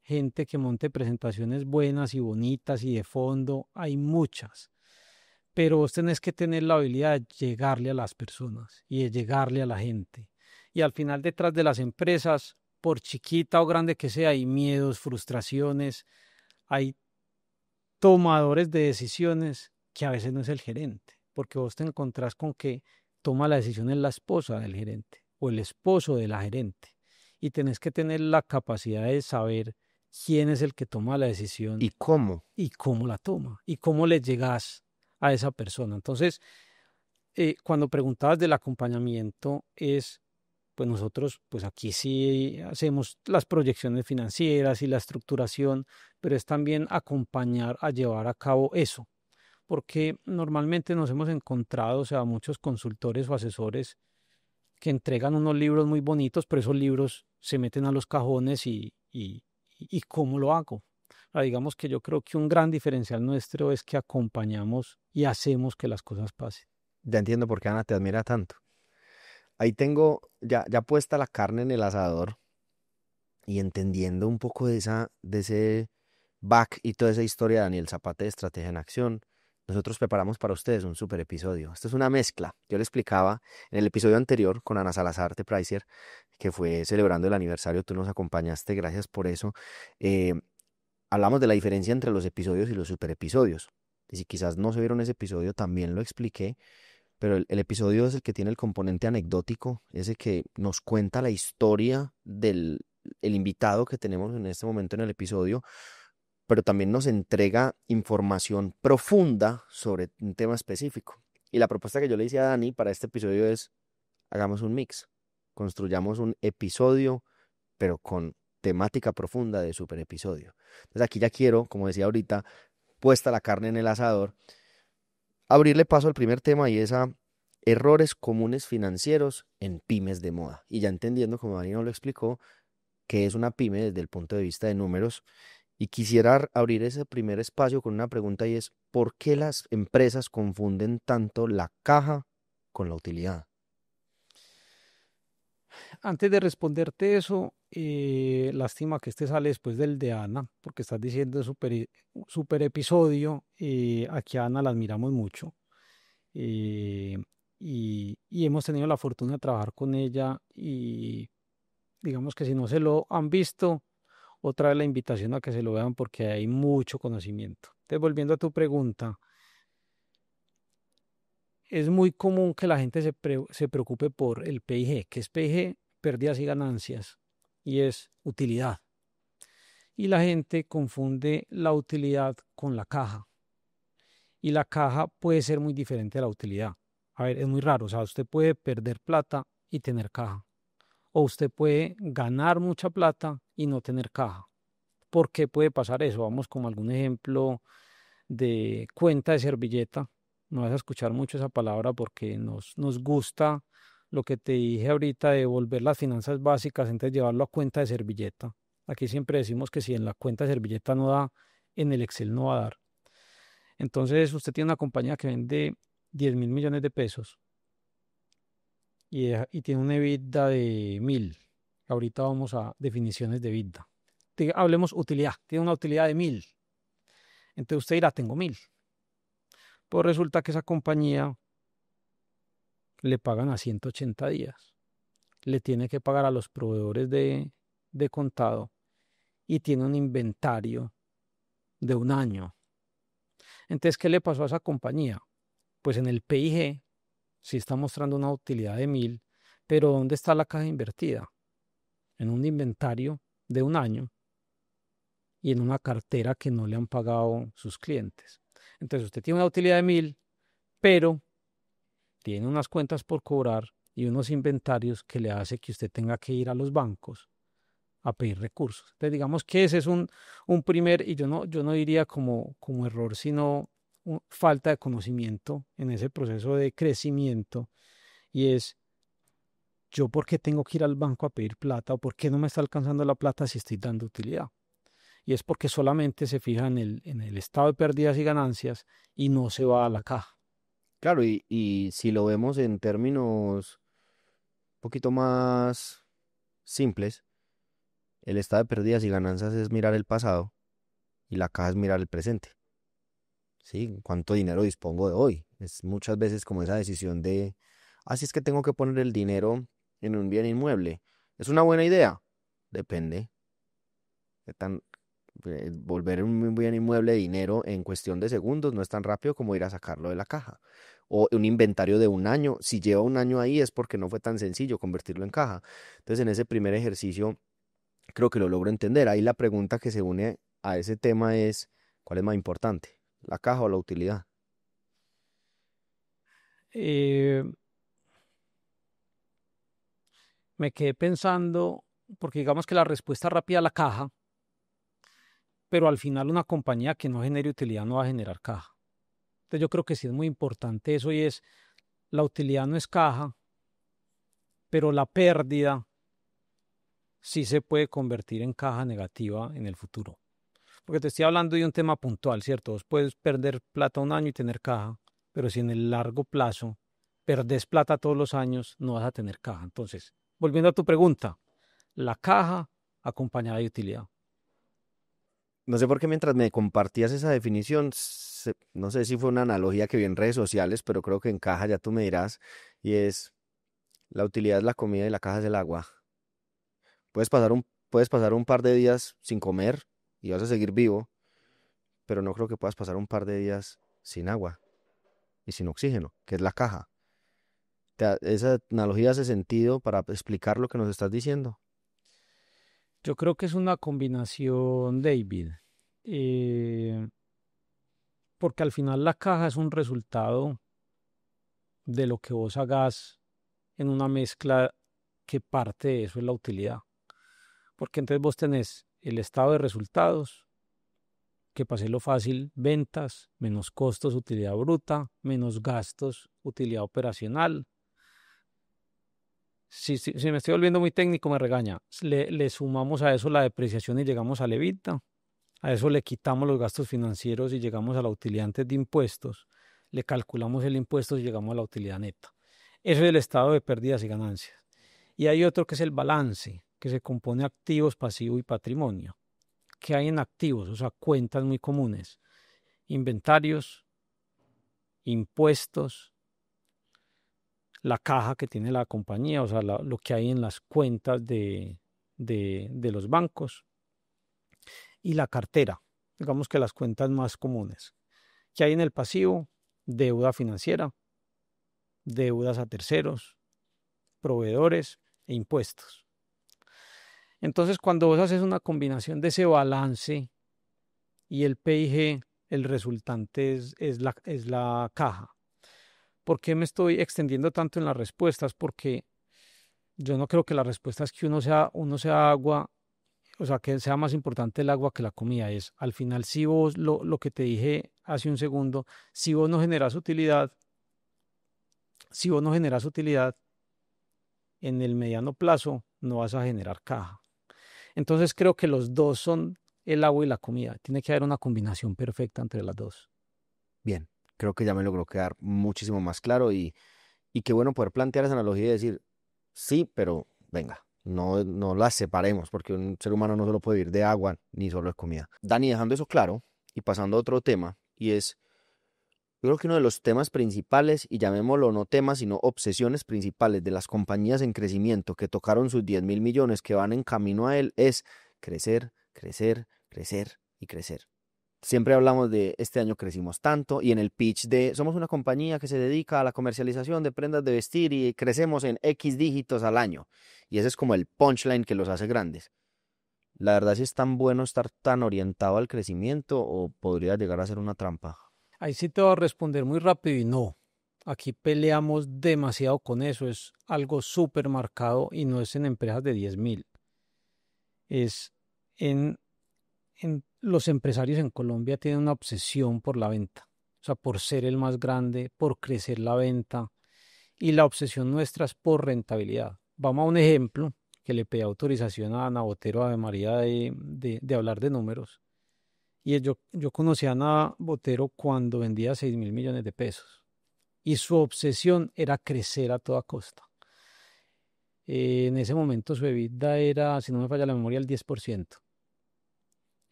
Gente que monte presentaciones buenas y bonitas y de fondo, hay muchas. Pero vos tenés que tener la habilidad de llegarle a las personas y de llegarle a la gente. Y al final, detrás de las empresas, por chiquita o grande que sea, hay miedos, frustraciones, hay tomadores de decisiones que a veces no es el gerente, porque vos te encontrás con que toma la decisión es la esposa del gerente o el esposo de la gerente y tenés que tener la capacidad de saber quién es el que toma la decisión ¿Y cómo? y cómo la toma y cómo le llegas a esa persona. Entonces, cuando preguntabas del acompañamiento es pues nosotros, pues aquí sí hacemos las proyecciones financieras y la estructuración, pero es también acompañar a llevar a cabo eso, porque normalmente nos hemos encontrado, o sea, muchos consultores o asesores que entregan unos libros muy bonitos, pero esos libros se meten a los cajones y ¿cómo lo hago? Digamos que yo creo que un gran diferencial nuestro es que acompañamos y hacemos que las cosas pasen. Ya entiendo por qué Ana te admira tanto. Ahí tengo ya puesta la carne en el asador y entendiendo un poco de ese back y toda esa historia de Daniel Zapata de Estrategia en Acción, nosotros preparamos para ustedes un super episodio. Esto es una mezcla. Yo le explicaba en el episodio anterior con Ana Salazar de Pricer, que fue celebrando el aniversario, tú nos acompañaste, gracias por eso. eh, Hablamos de la diferencia entre los episodios y los super episodios. Y si quizás no se vieron ese episodio, también lo expliqué, pero el episodio es el que tiene el componente anecdótico, ese que nos cuenta la historia del el invitado que tenemos en este momento en el episodio, pero también nos entrega información profunda sobre un tema específico. Y la propuesta que yo le hice a Dani para este episodio es, hagamos un mix, construyamos un episodio, pero con temática profunda de super episodio. Entonces aquí ya quiero, como decía ahorita, puesta la carne en el asador, abrirle paso al primer tema y es a errores comunes financieros en pymes de moda. Y ya entendiendo, como Dani nos lo explicó, qué es una pyme desde el punto de vista de números. Y quisiera abrir ese primer espacio con una pregunta y es, ¿por qué las empresas confunden tanto la caja con la utilidad? Antes de responderte eso, lástima que este sale después del de Ana, porque estás diciendo super episodio. Aquí a Ana la admiramos mucho eh, y hemos tenido la fortuna de trabajar con ella y digamos que si no se lo han visto, otra vez la invitación a que se lo vean porque hay mucho conocimiento. Entonces, volviendo a tu pregunta, es muy común que la gente se preocupe por el PIG, que es PIG, pérdidas y ganancias, y es utilidad. Y la gente confunde la utilidad con la caja. Y la caja puede ser muy diferente a la utilidad. A ver, es muy raro. O sea, usted puede perder plata y tener caja. O usted puede ganar mucha plata y no tener caja. ¿Por qué puede pasar eso? Vamos como algún ejemplo de cuenta de servilleta. No vas a escuchar mucho esa palabra porque nos gusta lo que te dije ahorita de volver las finanzas básicas, entonces llevarlo a cuenta de servilleta. Aquí siempre decimos que si en la cuenta de servilleta no da, en el Excel no va a dar. Entonces usted tiene una compañía que vende 10.000 millones de pesos y tiene una EBITDA de 1.000. Ahorita vamos a definiciones de EBITDA. Hablemos utilidad. Tiene una utilidad de 1.000. Entonces usted dirá, tengo 1.000. Pues resulta que esa compañía le pagan a 180 días. Le tiene que pagar a los proveedores de contado y tiene un inventario de un año. Entonces, ¿qué le pasó a esa compañía? Pues en el PIG sí está mostrando una utilidad de 1.000, pero ¿dónde está la caja invertida? En un inventario de un año y en una cartera que no le han pagado sus clientes. Entonces, usted tiene una utilidad de 1.000, pero tiene unas cuentas por cobrar y unos inventarios que le hace que usted tenga que ir a los bancos a pedir recursos. Entonces, digamos que ese es un primer, y yo no diría como error, sino falta de conocimiento en ese proceso de crecimiento, y es, ¿yo por qué tengo que ir al banco a pedir plata o por qué no me está alcanzando la plata si estoy dando utilidad? Y es porque solamente se fija en el estado de pérdidas y ganancias y no se va a la caja. Claro, y si lo vemos en términos un poquito más simples, el estado de pérdidas y ganancias es mirar el pasado y la caja es mirar el presente. ¿Sí? ¿Cuánto dinero dispongo de hoy? Es muchas veces como esa decisión de, así es que tengo que poner el dinero en un bien inmueble. ¿Es una buena idea? Depende. ¿Qué tan, volver un bien inmueble dinero en cuestión de segundos no es tan rápido como ir a sacarlo de la caja? O un inventario de un año, si lleva un año ahí es porque no fue tan sencillo convertirlo en caja. Entonces en ese primer ejercicio creo que lo logro entender. Ahí la pregunta que se une a ese tema es, ¿cuál es más importante? ¿La caja o la utilidad? Eh, Me quedé pensando, porque digamos que la respuesta rápida a la caja, pero al final una compañía que no genere utilidad no va a generar caja. Entonces yo creo que sí es muy importante eso, y es, la utilidad no es caja, pero la pérdida sí se puede convertir en caja negativa en el futuro. Porque te estoy hablando de un tema puntual, ¿cierto? Vos puedes perder plata un año y tener caja, pero si en el largo plazo perdés plata todos los años, no vas a tener caja. Entonces, volviendo a tu pregunta, la caja acompañada de utilidad. No sé por qué mientras me compartías esa definición, no sé si fue una analogía que vi en redes sociales, pero creo que encaja, ya tú me dirás, y es, la utilidad es la comida y la caja es el agua. Puedes pasar un par de días sin comer y vas a seguir vivo, pero no creo que puedas pasar un par de días sin agua y sin oxígeno, que es la caja. ¿Esa analogía hace sentido para explicar lo que nos estás diciendo? Yo creo que es una combinación, David, eh, porque al final la caja es un resultado de lo que vos hagas en una mezcla, que parte de eso es la utilidad. Porque entonces vos tenés el estado de resultados, que pasé lo fácil, ventas, menos costos, utilidad bruta, menos gastos, utilidad operacional. Si me estoy volviendo muy técnico, me regaña. Le sumamos a eso la depreciación y llegamos al EBITDA. A eso le quitamos los gastos financieros y llegamos a la utilidad antes de impuestos. Le calculamos el impuesto y llegamos a la utilidad neta. Eso es el estado de pérdidas y ganancias. Y hay otro que es el balance, que se compone de activos, pasivo y patrimonio. ¿Qué hay en activos? O sea, cuentas muy comunes: inventarios, impuestos, la caja que tiene la compañía, o sea, lo que hay en las cuentas de los bancos, y la cartera, digamos que las cuentas más comunes. ¿Qué hay en el pasivo? Deuda financiera, deudas a terceros, proveedores e impuestos. Entonces, cuando vos haces una combinación de ese balance y el PIG, el resultante es la caja. ¿Por qué me estoy extendiendo tanto en las respuestas? Porque yo no creo que la respuesta es que uno sea agua, o sea, que sea más importante el agua que la comida. Es, al final, si vos, lo que te dije hace un segundo, si vos no generas utilidad, si vos no generas utilidad en el mediano plazo, no vas a generar caja. Entonces creo que los dos son el agua y la comida. Tiene que haber una combinación perfecta entre las dos. Bien, creo que ya me logró quedar muchísimo más claro y qué bueno poder plantear esa analogía y decir, sí, pero venga, no las separemos porque un ser humano no solo puede vivir de agua ni solo de comida. Dani, dejando eso claro y pasando a otro tema, y es, yo creo que uno de los temas principales, y llamémoslo no temas, sino obsesiones principales de las compañías en crecimiento que tocaron sus 10.000 millones, que van en camino a él, es crecer, crecer, crecer y crecer. Siempre hablamos de este año crecimos tanto y en el pitch de somos una compañía que se dedica a la comercialización de prendas de vestir y crecemos en X dígitos al año. Y ese es como el punchline que los hace grandes. La verdad, si es tan bueno estar tan orientado al crecimiento o podría llegar a ser una trampa. Ahí sí te voy a responder muy rápido y no. Aquí peleamos demasiado con eso. Es algo súper marcado y no es en empresas de 10.000. Es en, los empresarios en Colombia tienen una obsesión por la venta. O sea, por ser el más grande, por crecer la venta. Y la obsesión nuestra es por rentabilidad. Vamos a un ejemplo que le pedí autorización a Ana Botero, a María, de hablar de números. Y yo conocí a Ana Botero cuando vendía 6.000 millones de pesos. Y su obsesión era crecer a toda costa. En ese momento su EBITDA era, si no me falla la memoria, el 10%.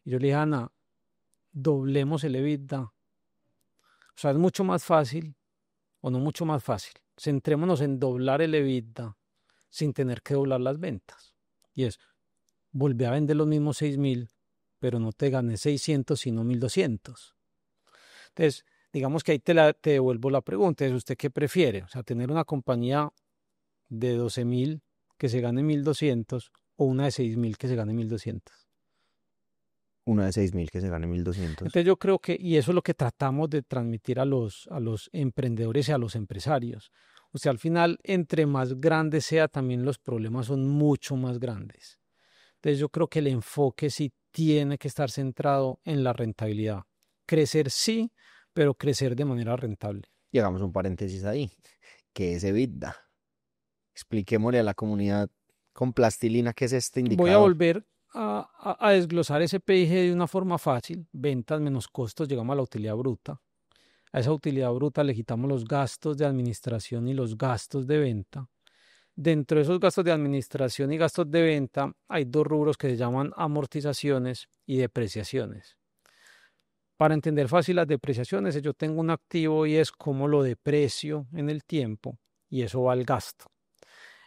Y yo le dije, Ana, doblemos el EBITDA. O sea, es mucho más fácil, o no mucho más fácil. Centrémonos en doblar el EBITDA sin tener que doblar las ventas. Y es, volví a vender los mismos 6.000, pero no te gané 600, sino 1.200. Entonces, digamos que ahí te devuelvo la pregunta, ¿es usted qué prefiere? O sea, tener una compañía de 12.000 que se gane 1.200 o una de 6.000 que se gane 1.200. Una de 6.000 que se gane 1.200. Entonces yo creo que, y eso es lo que tratamos de transmitir a los emprendedores y a los empresarios. O sea, al final, entre más grande sea, también los problemas son mucho más grandes. Entonces yo creo que el enfoque sí tiene que estar centrado en la rentabilidad. Crecer sí, pero crecer de manera rentable. Y hagamos un paréntesis ahí, que es EBITDA. Expliquémosle a la comunidad con plastilina qué es este Voy a indicador. volver a desglosar ese PIG de una forma fácil. Ventas menos costos, llegamos a la utilidad bruta. A esa utilidad bruta le quitamos los gastos de administración y los gastos de venta. Dentro de esos gastos de administración y gastos de venta hay dos rubros que se llaman amortizaciones y depreciaciones. Para entender fácil las depreciaciones, yo tengo un activo y es cómo lo deprecio en el tiempo y eso va al gasto.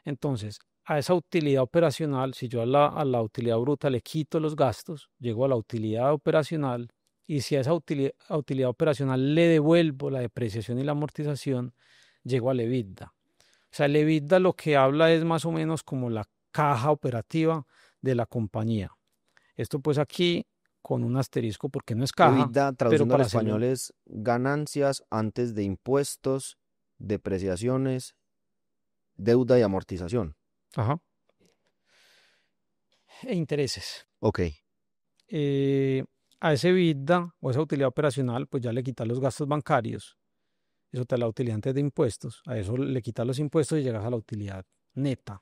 Entonces, a esa utilidad operacional, si yo a la utilidad bruta le quito los gastos, llego a la utilidad operacional y si a esa utilidad operacional le devuelvo la depreciación y la amortización, llego al EBITDA. O sea, el EBITDA lo que habla es más o menos como la caja operativa de la compañía. Esto pues aquí con un asterisco porque no es caja, EBITDA, pero traduciendo al para español, hacerlo, es ganancias antes de impuestos, depreciaciones, deuda y amortización. ajá, e intereses. Ok, Eh, a ese EBITDA o esa utilidad operacional, pues ya le quitas los gastos bancarios. Eso te da la utilidad antes de impuestos. A eso le quitas los impuestos y llegas a la utilidad neta.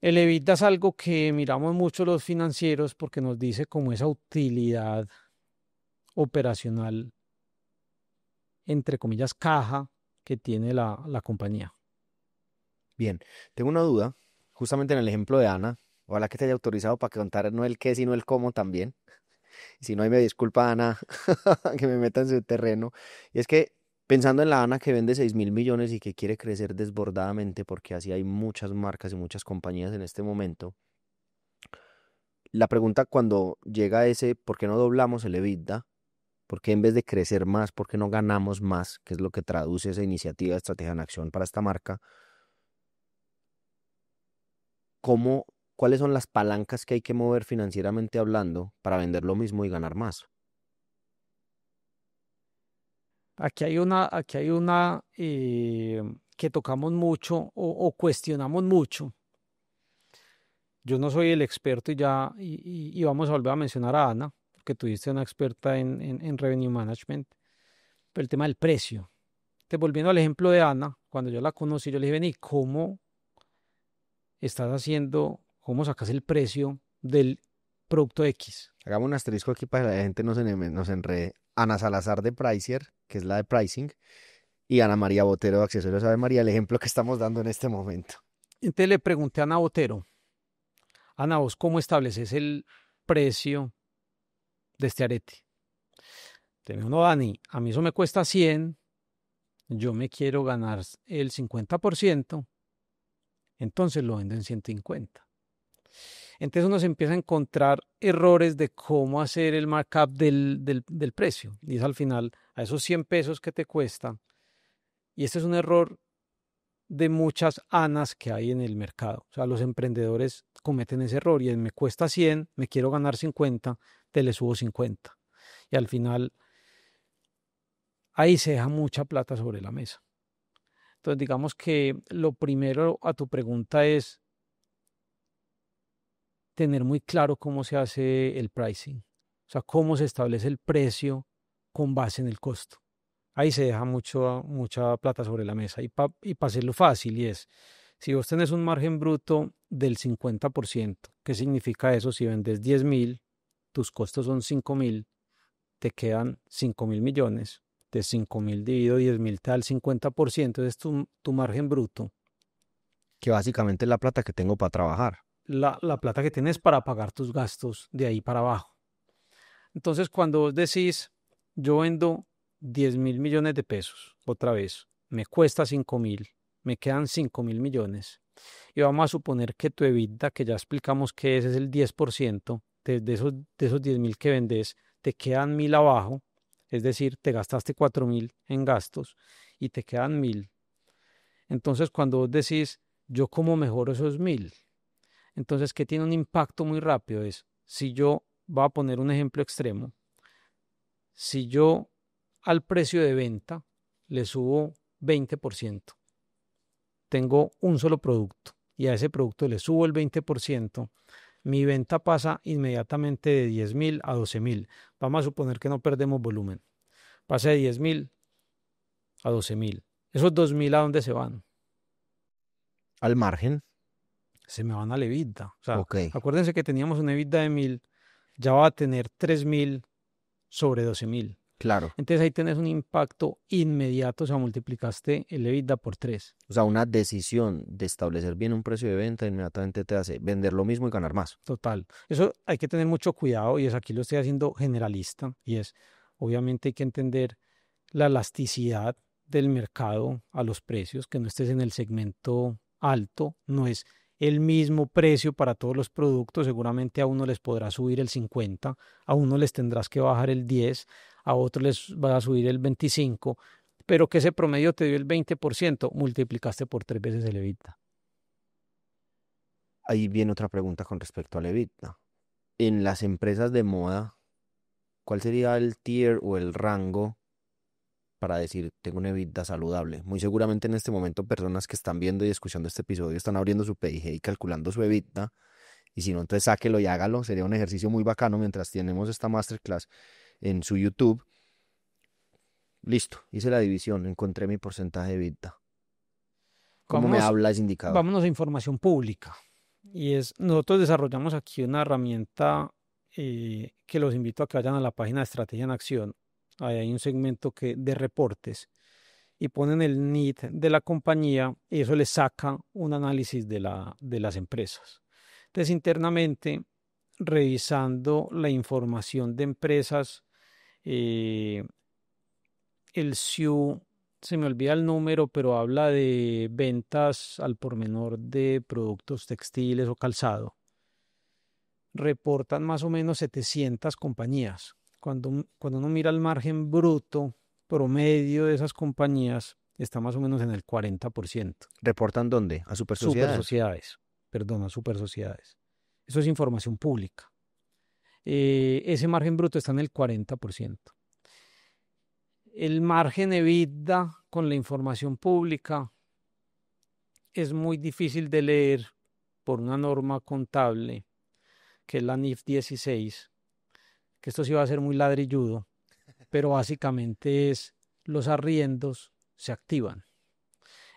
El EBITDA es algo que miramos mucho los financieros porque nos dice como esa utilidad operacional, entre comillas, caja que tiene la compañía. bien. Tengo una duda, justamente en el ejemplo de Ana. Ojalá que te haya autorizado para contar no el qué, sino el cómo también. Si no, ahí me disculpa, Ana, que me meta en su terreno. Y es que pensando en la Ana que vende 6.000 millones y que quiere crecer desbordadamente, porque así hay muchas marcas y muchas compañías en este momento, la pregunta cuando llega a ese, ¿por qué no doblamos el EBITDA? ¿Por qué en vez de crecer más, por qué no ganamos más? Que es lo que traduce esa iniciativa de Estrategia en Acción para esta marca. ¿Cómo, cuáles son las palancas que hay que mover financieramente hablando para vender lo mismo y ganar más? Aquí hay una que tocamos mucho o cuestionamos mucho. Yo no soy el experto y vamos a volver a mencionar a Ana, porque tuviste una experta en Revenue Management, pero el tema del precio. Te volviendo al ejemplo de Ana, cuando yo la conocí, yo le dije, vení, ¿cómo estás haciendo, cómo sacas el precio del producto X? Hagamos un asterisco aquí para que la gente nos enrede. Ana Salazar de Pricer, que es la de Pricing, y Ana María Botero de Accesorios Ave María, el ejemplo que estamos dando en este momento. Entonces le pregunté a Ana Botero, Ana, ¿vos cómo estableces el precio de este arete? Te digo, no, Dani, a mí eso me cuesta 100, yo me quiero ganar el 50%, entonces lo vendo en 150. Entonces uno se empieza a encontrar errores de cómo hacer el markup del precio. Y es al final a esos 100 pesos que te cuesta. Y este es un error de muchas anas que hay en el mercado. O sea, los emprendedores cometen ese error y es, me cuesta 100, me quiero ganar 50, te le subo 50. Y al final ahí se deja mucha plata sobre la mesa. Entonces digamos que lo primero a tu pregunta es tener muy claro cómo se hace el pricing, o sea, cómo se establece el precio con base en el costo. Ahí se deja mucha plata sobre la mesa. Y para hacerlo fácil, y es, si vos tenés un margen bruto del 50%, ¿qué significa eso? Si vendes 10.000, tus costos son 5.000, te quedan 5.000 millones. De 5.000 dividido 10.000 te da el 50%, es tu margen bruto. Que básicamente es la plata que tengo para trabajar. La plata que tienes para pagar tus gastos de ahí para abajo. Entonces, cuando vos decís, yo vendo 10.000 millones de pesos, otra vez, me cuesta 5.000, me quedan 5.000 millones. Y vamos a suponer que tu EBITDA, que ya explicamos que ese es el 10%, de esos 10.000 que vendes, te quedan 1.000 abajo, es decir, te gastaste 4.000 en gastos y te quedan 1.000. Entonces, cuando vos decís, yo cómo mejoro esos 1.000, entonces, ¿qué tiene un impacto muy rápido? Es, si yo, voy a poner un ejemplo extremo, si yo al precio de venta le subo 20%, tengo un solo producto y a ese producto le subo el 20%, mi venta pasa inmediatamente de 10.000 a 12.000. Vamos a suponer que no perdemos volumen. Pasa de 10.000 a 12.000. ¿Esos 2.000 a dónde se van? Al margen, Se me van a la EBITDA. O sea, ok. acuérdense que teníamos una EBITDA de 1.000, ya va a tener 3.000 sobre 12.000. Claro. Entonces ahí tenés un impacto inmediato, o sea, multiplicaste el EBITDA por 3. O sea, una decisión de establecer bien un precio de venta inmediatamente te hace vender lo mismo y ganar más. Total. Eso hay que tener mucho cuidado y es aquí lo estoy haciendo generalista y es, obviamente hay que entender la elasticidad del mercado a los precios, que no estés en el segmento alto, no es el mismo precio para todos los productos, seguramente a uno les podrá subir el 50, a uno les tendrás que bajar el 10, a otros les va a subir el 25, pero que ese promedio te dio el 20%, multiplicaste por 3 veces el EBITDA. Ahí viene otra pregunta con respecto al EBITDA. En las empresas de moda, ¿cuál sería el tier o el rango para decir tengo una EBITDA saludable? Muy seguramente en este momento personas que están viendo y escuchando este episodio están abriendo su PIG y calculando su EBITDA. Y si no, entonces sáquelo y hágalo. Sería un ejercicio muy bacano mientras tenemos esta masterclass en su YouTube. Listo, hice la división, encontré mi porcentaje de EBITDA. ¿Cómo me Vámonos, habla ese indicador? vámonos a información pública. Y es, nosotros desarrollamos aquí una herramienta que los invito a que vayan a la página de Estrategia en Acción. Ahí hay un segmento de reportes y ponen el NIT de la compañía y eso les saca un análisis de las empresas. Entonces, internamente, revisando la información de empresas, eh, el SIU, se me olvida el número, pero habla de ventas al por menor de productos textiles o calzado. Reportan más o menos 700 compañías cuando uno mira el margen bruto promedio de esas compañías, está más o menos en el 40%. ¿Reportan dónde? ¿A super Super sociedades? sociedades, perdona, super sociedades. Eso es información pública. Ese margen bruto está en el 40%. El margen EBITDA con la información pública es muy difícil de leer por una norma contable, que es la NIF 16, que esto sí va a ser muy ladrilludo, pero básicamente es los arriendos se activan.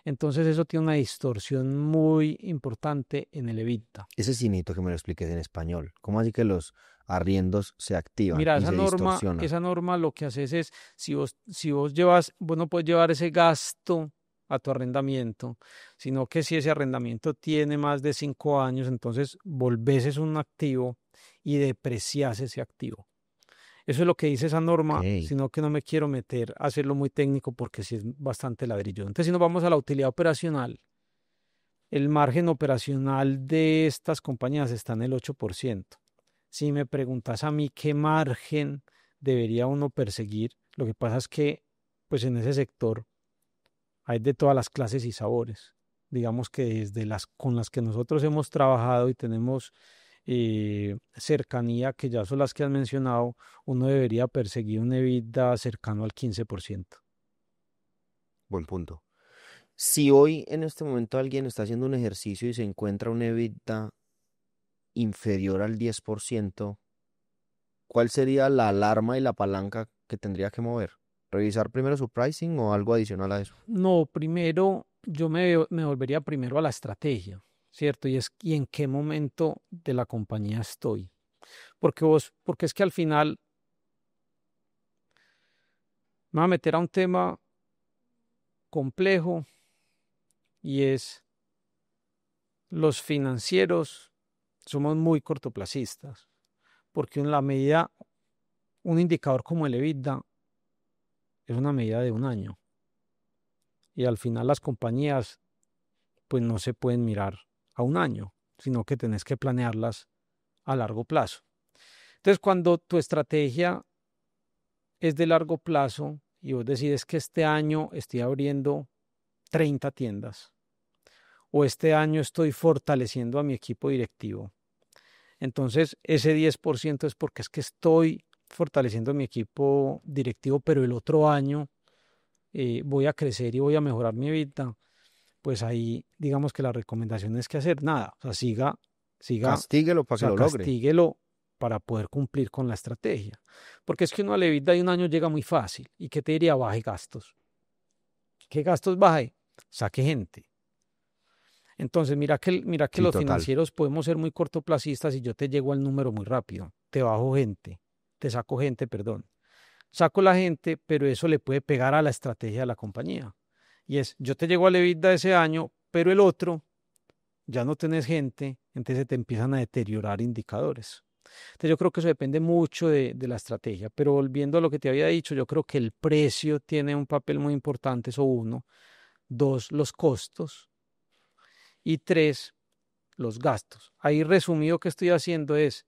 Entonces eso tiene una distorsión muy importante en el EBITDA. Ese sí necesito que me lo expliques en español. ¿Cómo así que los arriendos se activan Mira, y se distorsionan? esa norma lo que haces es, si vos llevas, vos no puedes llevar ese gasto a tu arrendamiento, sino que si ese arrendamiento tiene más de 5 años, entonces volvés es un activo y deprecias ese activo. Eso es lo que dice esa Ok. norma, sino que no me quiero meter a hacerlo muy técnico porque sí es bastante ladrillo. Entonces, si nos vamos a la utilidad operacional, el margen operacional de estas compañías está en el 8%. Si me preguntas a mí qué margen debería uno perseguir, lo que pasa es que pues en ese sector hay de todas las clases y sabores. Digamos que desde las con las que nosotros hemos trabajado y tenemos cercanía, que ya son las que has mencionado, uno debería perseguir un EBITDA cercano al 15%. Buen punto. Si hoy en este momento alguien está haciendo un ejercicio y se encuentra un EBITDA inferior al 10%, ¿cuál sería la alarma y la palanca que tendría que mover? ¿Revisar primero su pricing o algo adicional a eso? No, primero yo me volvería primero a la estrategia, ¿cierto? Y en qué momento de la compañía estoy. Porque es que al final me voy a meter a un tema complejo y es los financieros somos muy cortoplacistas, porque en la medida, un indicador como el EBITDA es una medida de un año y al final las compañías pues no se pueden mirar a un año, sino que tenés que planearlas a largo plazo. Entonces, cuando tu estrategia es de largo plazo y vos decides que este año estoy abriendo 30 tiendas o este año estoy fortaleciendo a mi equipo directivo, entonces ese 10% es porque es que estoy fortaleciendo mi equipo directivo, pero el otro año voy a crecer y voy a mejorar mi vida, pues ahí digamos que la recomendación es que hacer nada, o sea, siga, o Castíguelo para que sea, lo logre. castíguelo para poder cumplir con la estrategia. Porque es que uno a la vida de un año llega muy fácil. ¿Y qué te diría? Baje gastos. ¿Qué gastos baje? Saque gente. Entonces, mira que Sí, los total. financieros podemos ser muy cortoplacistas y yo te llego al número muy rápido. Te bajo gente, te saco gente, perdón. Saco la gente, pero eso le puede pegar a la estrategia de la compañía. Y es, yo te llego a la EBITDA de ese año, pero el otro ya no tenés gente, entonces te empiezan a deteriorar indicadores. Entonces yo creo que eso depende mucho de la estrategia, pero volviendo a lo que te había dicho, yo creo que el precio tiene un papel muy importante, eso uno, dos, los costos y tres, los gastos. Ahí resumido que estoy haciendo es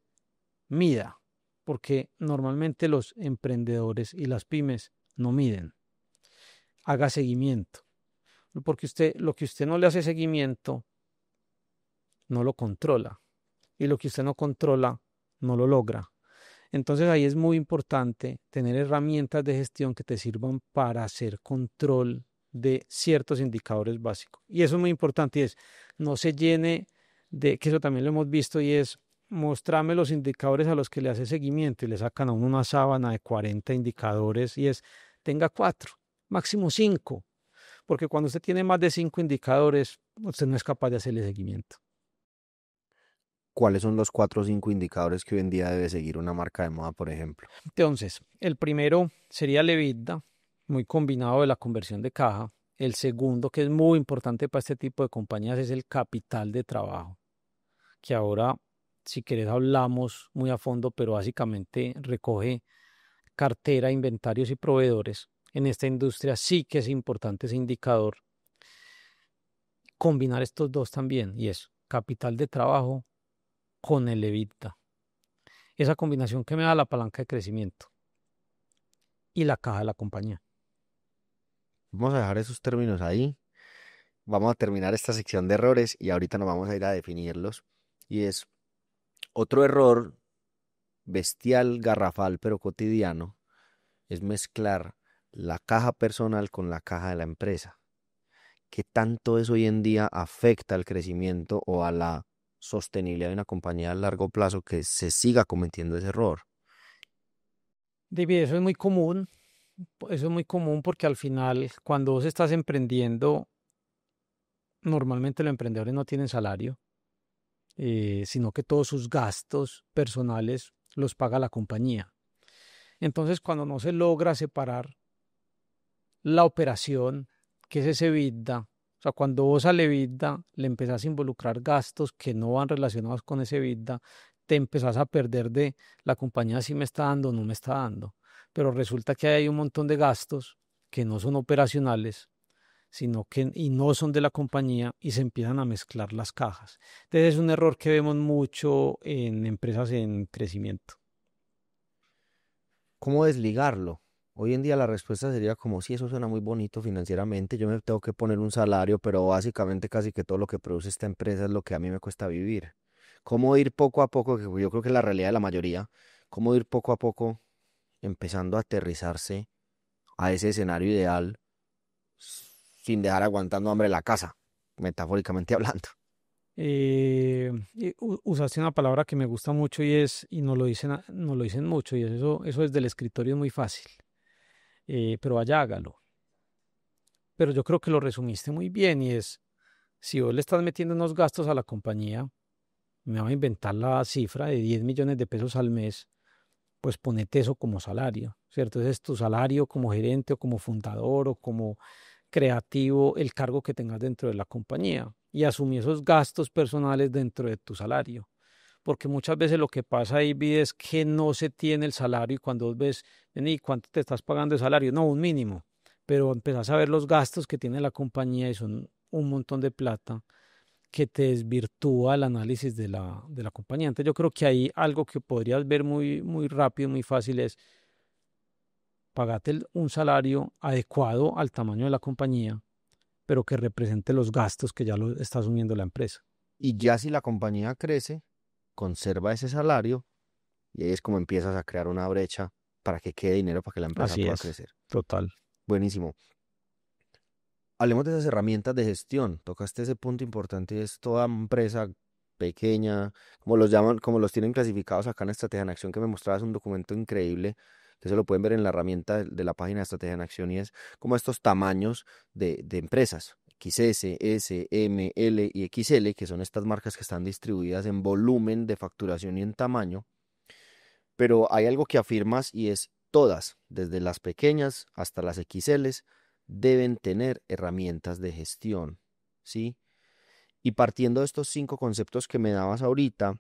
mida, porque normalmente los emprendedores y las pymes no miden, haga seguimiento, porque lo que usted no le hace seguimiento, no lo controla, y lo que usted no controla, no lo logra. Entonces ahí es muy importante tener herramientas de gestión que te sirvan para hacer control de ciertos indicadores básicos. Y eso es muy importante y es, no se llene de, que eso también lo hemos visto y es, mostrarme los indicadores a los que le hace seguimiento y le sacan a uno una sábana de 40 indicadores y es, tenga 4, máximo 5, porque cuando usted tiene más de 5 indicadores, usted no es capaz de hacerle seguimiento. ¿Cuáles son los 4 o 5 indicadores que hoy en día debe seguir una marca de moda, por ejemplo? Entonces, el primero sería el EBITDA, muy combinado de la conversión de caja. El segundo, que es muy importante para este tipo de compañías, es el capital de trabajo, que ahora, si querés, hablamos muy a fondo, pero básicamente recoge cartera, inventarios y proveedores. En esta industria sí que es importante ese indicador. Combinar estos dos también, y es capital de trabajo con el EBITDA. Esa combinación que me da la palanca de crecimiento. y la caja de la compañía. Vamos a dejar esos términos ahí. Vamos a terminar esta sección de errores y ahorita nos vamos a ir a definirlos. Y es otro error bestial, garrafal, pero cotidiano, es mezclar la caja personal con la caja de la empresa. ¿Qué tanto eso hoy en día afecta al crecimiento o a la sostenibilidad de una compañía a largo plazo que se siga cometiendo ese error? David, eso es muy común porque al final, cuando vos estás emprendiendo, normalmente los emprendedores no tienen salario, sino que todos sus gastos personales los paga la compañía. Entonces, cuando no se logra separar la operación, que es ese EBITDA, o sea, cuando vos al EBITDA le empezás a involucrar gastos que no van relacionados con ese EBITDA, te empezás a perder de la compañía si me está dando o no me está dando. Pero resulta que hay un montón de gastos que no son operacionales, sino que y no son de la compañía y se empiezan a mezclar las cajas. Entonces es un error que vemos mucho en empresas en crecimiento. ¿Cómo desligarlo? Hoy en día la respuesta sería como si eso suena muy bonito financieramente, yo me tengo que poner un salario, pero básicamente casi que todo lo que produce esta empresa es lo que a mí me cuesta vivir. ¿Cómo ir poco a poco, que yo creo que es la realidad de la mayoría, cómo ir poco a poco empezando a aterrizarse a ese escenario ideal sin dejar aguantando hambre en la casa, metafóricamente hablando? Usaste una palabra que me gusta mucho y es, y nos lo dicen mucho, y es eso desde el escritorio es muy fácil, pero vaya, hágalo. Pero yo creo que lo resumiste muy bien y es, si vos le estás metiendo unos gastos a la compañía, me va a inventar la cifra de 10 millones de pesos al mes, pues ponete eso como salario, ¿cierto? Ese es tu salario como gerente o como fundador o como creativo, el cargo que tengas dentro de la compañía y asumir esos gastos personales dentro de tu salario. Porque muchas veces lo que pasa ahí es que no se tiene el salario y cuando vos ves, ¿y cuánto te estás pagando de salario? No, un mínimo, pero empezás a ver los gastos que tiene la compañía y son un montón de plata que te desvirtúa el análisis de la compañía. Entonces yo creo que ahí algo que podrías ver muy, muy rápido, muy fácil es pagate un salario adecuado al tamaño de la compañía, pero que represente los gastos que ya lo está asumiendo la empresa. Y ya si la compañía crece, conserva ese salario y ahí es como empiezas a crear una brecha para que quede dinero para que la empresa Así pueda es, crecer. total. Buenísimo. Hablemos de esas herramientas de gestión. Tocaste ese punto importante, es toda empresa pequeña, como los llaman, como los tienen clasificados acá en Estrategia en Acción, que me mostrabas un documento increíble, que se lo pueden ver en la herramienta de la página de Estrategia en Acción, y es como estos tamaños de empresas, XS, S, M, L y XL, que son estas marcas que están distribuidas en volumen de facturación y en tamaño, pero hay algo que afirmas y es todas, desde las pequeñas hasta las XLs, deben tener herramientas de gestión, ¿sí? Y partiendo de estos 5 conceptos que me dabas ahorita,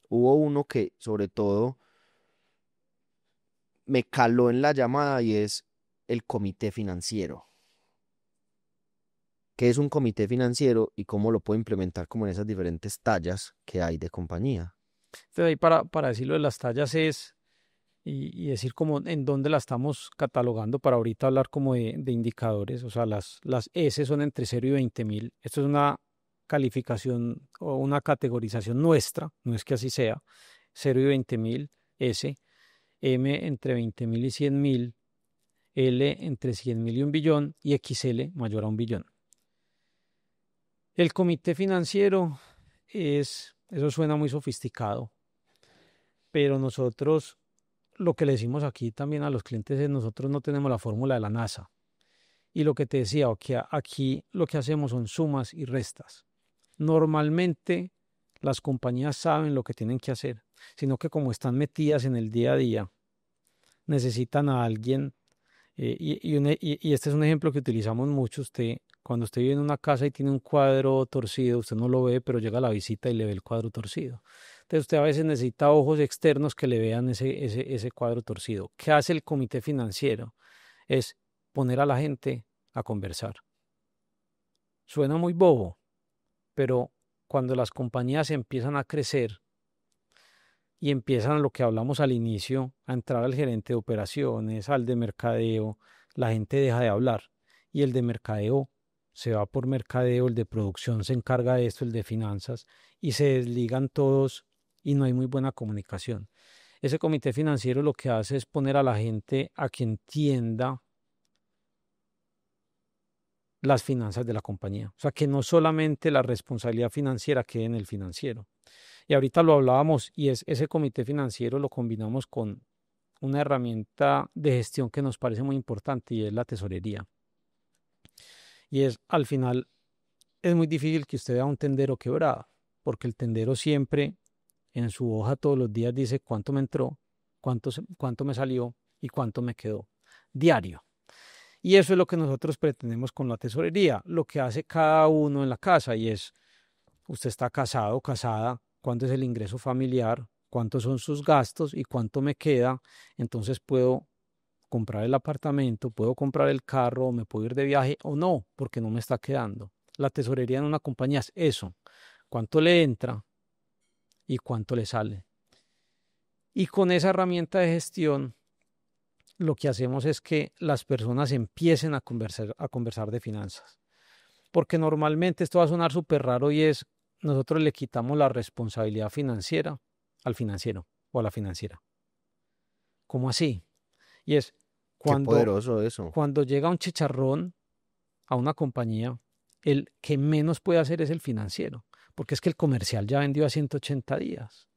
hubo uno que sobre todo me caló en la llamada y es el comité financiero. ¿Qué es un comité financiero y cómo lo puedo implementar como en esas diferentes tallas que hay de compañía? Entonces ahí para decirlo de las tallas es, y decir como en dónde la estamos catalogando para ahorita hablar como de indicadores, o sea, las S son entre 0 y 20.000. Esto es una calificación o una categorización nuestra, no es que así sea, 0 y 20.000, S, M entre 20.000 y 100.000, L entre 100.000 y 1 billón y XL mayor a 1 billón. El comité financiero eso suena muy sofisticado, pero nosotros lo que le decimos aquí también a los clientes es nosotros no tenemos la fórmula de la NASA. Y lo que te decía, que aquí lo que hacemos son sumas y restas. Normalmente las compañías saben lo que tienen que hacer, sino que como están metidas en el día a día, necesitan a alguien. Y este es un ejemplo que utilizamos mucho. Cuando usted vive en una casa y tiene un cuadro torcido, usted no lo ve, pero llega a la visita y le ve el cuadro torcido. Entonces usted a veces necesita ojos externos que le vean ese cuadro torcido. ¿Qué hace el comité financiero? Es poner a la gente a conversar. Suena muy bobo, pero cuando las compañías empiezan a crecer, y empiezan lo que hablamos al inicio, a entrar al gerente de operaciones, al de mercadeo, la gente deja de hablar y el de mercadeo se va por mercadeo, el de producción se encarga de esto, el de finanzas y se desligan todos y no hay muy buena comunicación. Ese comité financiero lo que hace es poner a la gente a que entienda las finanzas de la compañía. O sea, que no solamente la responsabilidad financiera quede en el financiero. Y ahorita lo hablábamos y es ese comité financiero lo combinamos con una herramienta de gestión que nos parece muy importante y es la tesorería. Y es al final es muy difícil que usted vea un tendero quebrado, porque el tendero siempre en su hoja todos los días dice cuánto me entró, cuánto me salió y cuánto me quedó diario. Y eso es lo que nosotros pretendemos con la tesorería, lo que hace cada uno en la casa y es, usted está casado, casada, cuánto es el ingreso familiar, cuántos son sus gastos y cuánto me queda, entonces puedo comprar el apartamento, puedo comprar el carro, me puedo ir de viaje o no, porque no me está quedando. La tesorería en una compañía es eso, cuánto le entra y cuánto le sale. Y con esa herramienta de gestión, lo que hacemos es que las personas empiecen a conversar de finanzas. Porque normalmente esto va a sonar súper raro y es, nosotros le quitamos la responsabilidad financiera al financiero o a la financiera. ¿Cómo así? Y es Qué cuando, poderoso eso. cuando llega un chicharrón a una compañía, el que menos puede hacer es el financiero, porque es que el comercial ya vendió a 180 días,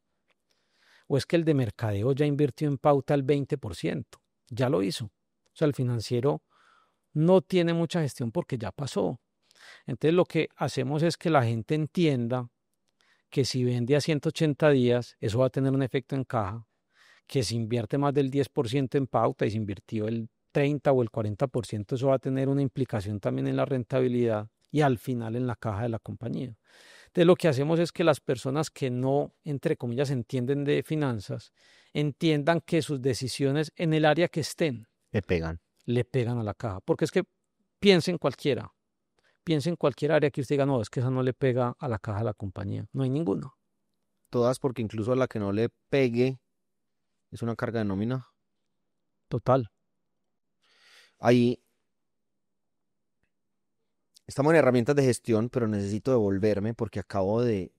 o es que el de mercadeo ya invirtió en pauta el 20%, ya lo hizo. O sea, el financiero no tiene mucha gestión porque ya pasó. Entonces lo que hacemos es que la gente entienda que si vende a 180 días, eso va a tener un efecto en caja, que si invierte más del 10% en pauta y si invirtió el 30 o el 40%, eso va a tener una implicación también en la rentabilidad y al final en la caja de la compañía. Entonces lo que hacemos es que las personas que no, entre comillas, entienden de finanzas, entiendan que sus decisiones en el área que estén Me pegan. le pegan a la caja. Porque es que piensen cualquiera, piense en cualquier área que usted diga, no, es que esa no le pega a la caja de la compañía. No hay ninguno. Todas porque incluso a la que no le pegue es una carga de nómina. Total. Ahí estamos en herramientas de gestión, pero necesito devolverme porque acabo de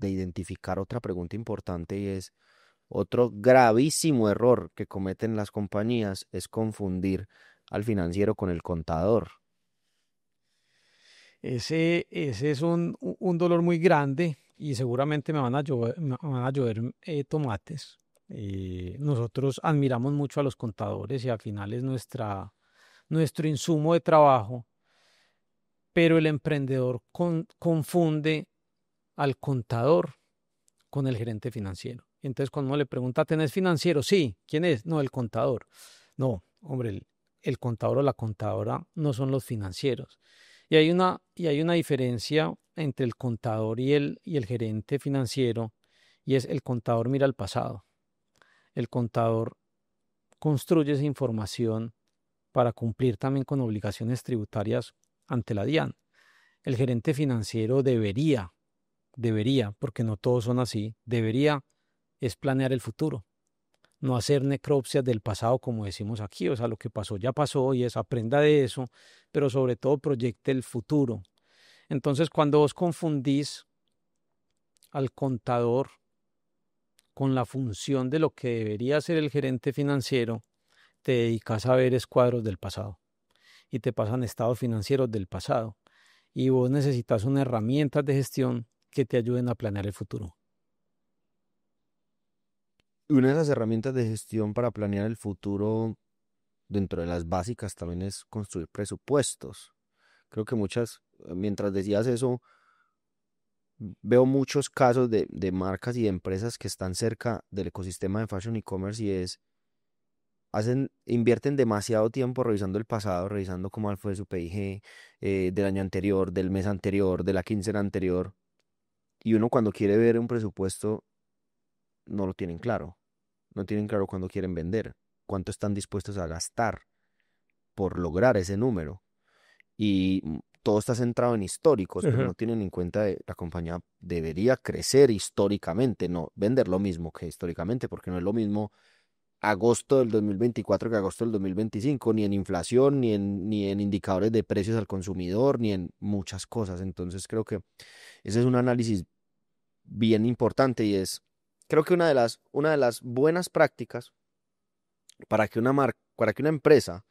identificar otra pregunta importante y es otro gravísimo error que cometen las compañías es confundir al financiero con el contador. Ese es un dolor muy grande y seguramente me van a llover tomates. Nosotros admiramos mucho a los contadores y al final es nuestro insumo de trabajo, pero el emprendedor confunde al contador con el gerente financiero. Entonces, cuando uno le pregunta, ¿tenés financiero? Sí. ¿Quién es? No, el contador. No, hombre, el contador o la contadora no son los financieros. Y hay una diferencia entre el contador y el gerente financiero, y es el contador mira al pasado. El contador construye esa información para cumplir también con obligaciones tributarias ante la DIAN. El gerente financiero debería, porque no todos son así, debería es planear el futuro, no hacer necropsias del pasado como decimos aquí, o sea, lo que pasó ya pasó y es aprenda de eso, pero sobre todo proyecte el futuro. Entonces, cuando vos confundís al contador con la función de lo que debería ser el gerente financiero, te dedicas a ver escuadros del pasado y te pasan estados financieros del pasado y vos necesitas unas herramientas de gestión que te ayuden a planear el futuro. Y una de las herramientas de gestión para planear el futuro dentro de las básicas también es construir presupuestos. Creo que mientras decías eso, veo muchos casos de marcas y de empresas que están cerca del ecosistema de fashion e-commerce y invierten demasiado tiempo revisando el pasado, revisando cómo fue su PIG del año anterior, del mes anterior, de la quincena anterior. Y uno cuando quiere ver un presupuesto no lo tienen claro. No tienen claro cuándo quieren vender, cuánto están dispuestos a gastar por lograr ese número. Y todo está centrado en históricos, pero Ajá. no tienen en cuenta que la compañía debería crecer históricamente, no vender lo mismo que históricamente, porque no es lo mismo agosto del 2024 que agosto del 2025, ni en inflación, ni en indicadores de precios al consumidor, ni en muchas cosas. Entonces creo que ese es un análisis bien importante y creo que una de las buenas prácticas para que una empresa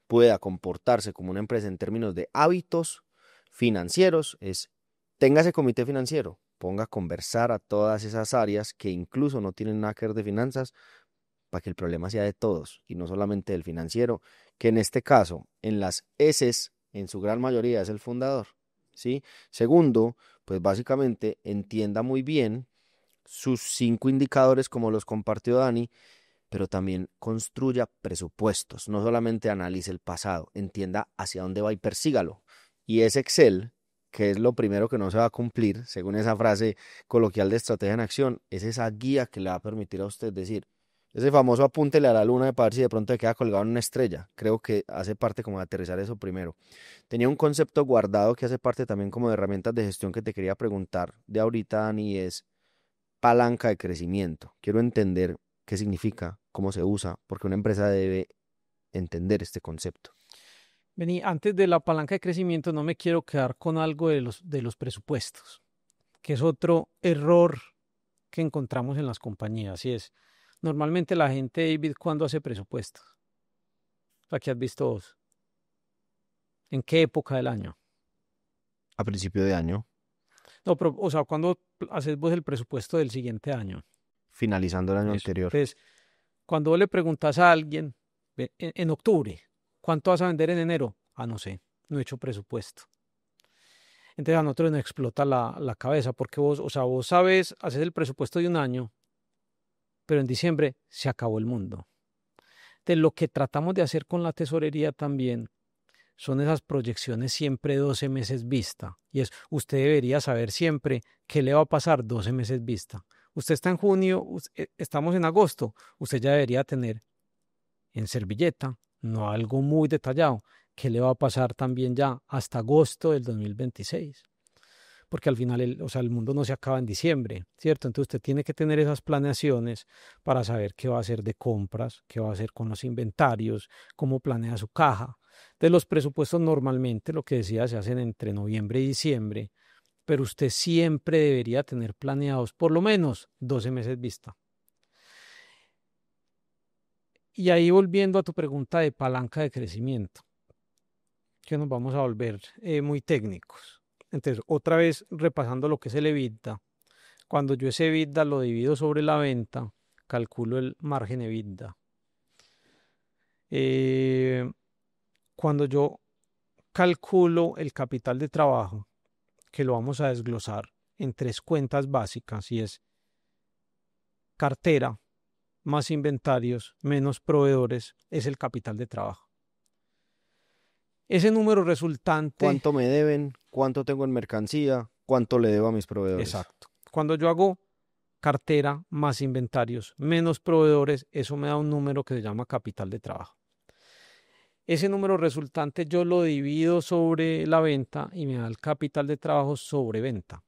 pueda comportarse como una empresa en términos de hábitos financieros es tenga ese comité financiero, ponga a conversar a todas esas áreas que incluso no tienen nada que ver de finanzas para que el problema sea de todos y no solamente del financiero, que en este caso, en las S, en su gran mayoría es el fundador, ¿sí? Segundo, pues básicamente entienda muy bien sus 5 indicadores como los compartió Dani, pero también construya presupuestos, no solamente analice el pasado, entienda hacia dónde va y persígalo. Y ese Excel, que es lo primero que no se va a cumplir, según esa frase coloquial de estrategia en acción, es esa guía que le va a permitir a usted decir, ese famoso apúntele a la luna para ver si de pronto le queda colgado en una estrella. Creo que hace parte como de aterrizar eso primero. Tenía un concepto guardado que hace parte también como de herramientas de gestión que te quería preguntar de ahorita, Dani, y es palanca de crecimiento. Quiero entender qué significa, cómo se usa, porque una empresa debe entender este concepto. Vení, antes de la palanca de crecimiento no me quiero quedar con algo de los presupuestos, que es otro error que encontramos en las compañías. Y es, normalmente la gente, David, ¿cuándo hace presupuestos? ¿Qué has visto vos? ¿En qué época del año? A principio de año, No, pero, o sea, ¿cuándo haces vos el presupuesto del siguiente año? finalizando el año Eso. anterior. Entonces, cuando vos le preguntas a alguien, en octubre, ¿cuánto vas a vender en enero? Ah, no sé, no he hecho presupuesto. Entonces a nosotros nos explota la cabeza porque vos, o sea, vos sabes, haces el presupuesto de un año, pero en diciembre se acabó el mundo. De lo que tratamos de hacer con la tesorería también son esas proyecciones siempre 12 meses vista. Y es, usted debería saber siempre qué le va a pasar 12 meses vista. Usted está en junio, estamos en agosto, usted ya debería tener en servilleta, no algo muy detallado, qué le va a pasar también ya hasta agosto del 2026. Porque al final, o sea, el mundo no se acaba en diciembre, ¿cierto? Entonces usted tiene que tener esas planeaciones para saber qué va a hacer de compras, qué va a hacer con los inventarios, cómo planea su caja. De los presupuestos normalmente, lo que decía, se hacen entre noviembre y diciembre, pero usted siempre debería tener planeados por lo menos 12 meses vista. Y ahí volviendo a tu pregunta de palanca de crecimiento, que nos vamos a volver muy técnicos. Entonces, otra vez repasando lo que es el EBITDA. Cuando yo ese EBITDA lo divido sobre la venta, calculo el margen EBITDA. Eh, Cuando yo calculo el capital de trabajo, que lo vamos a desglosar en 3 cuentas básicas, y es cartera más inventarios menos proveedores, es el capital de trabajo. Ese número resultante, ¿Cuánto me deben? ¿Cuánto tengo en mercancía? ¿Cuánto le debo a mis proveedores? exacto. Cuando yo hago cartera más inventarios menos proveedores, eso me da un número que se llama capital de trabajo. Ese número resultante yo lo divido sobre la venta y me da el capital de trabajo sobre venta.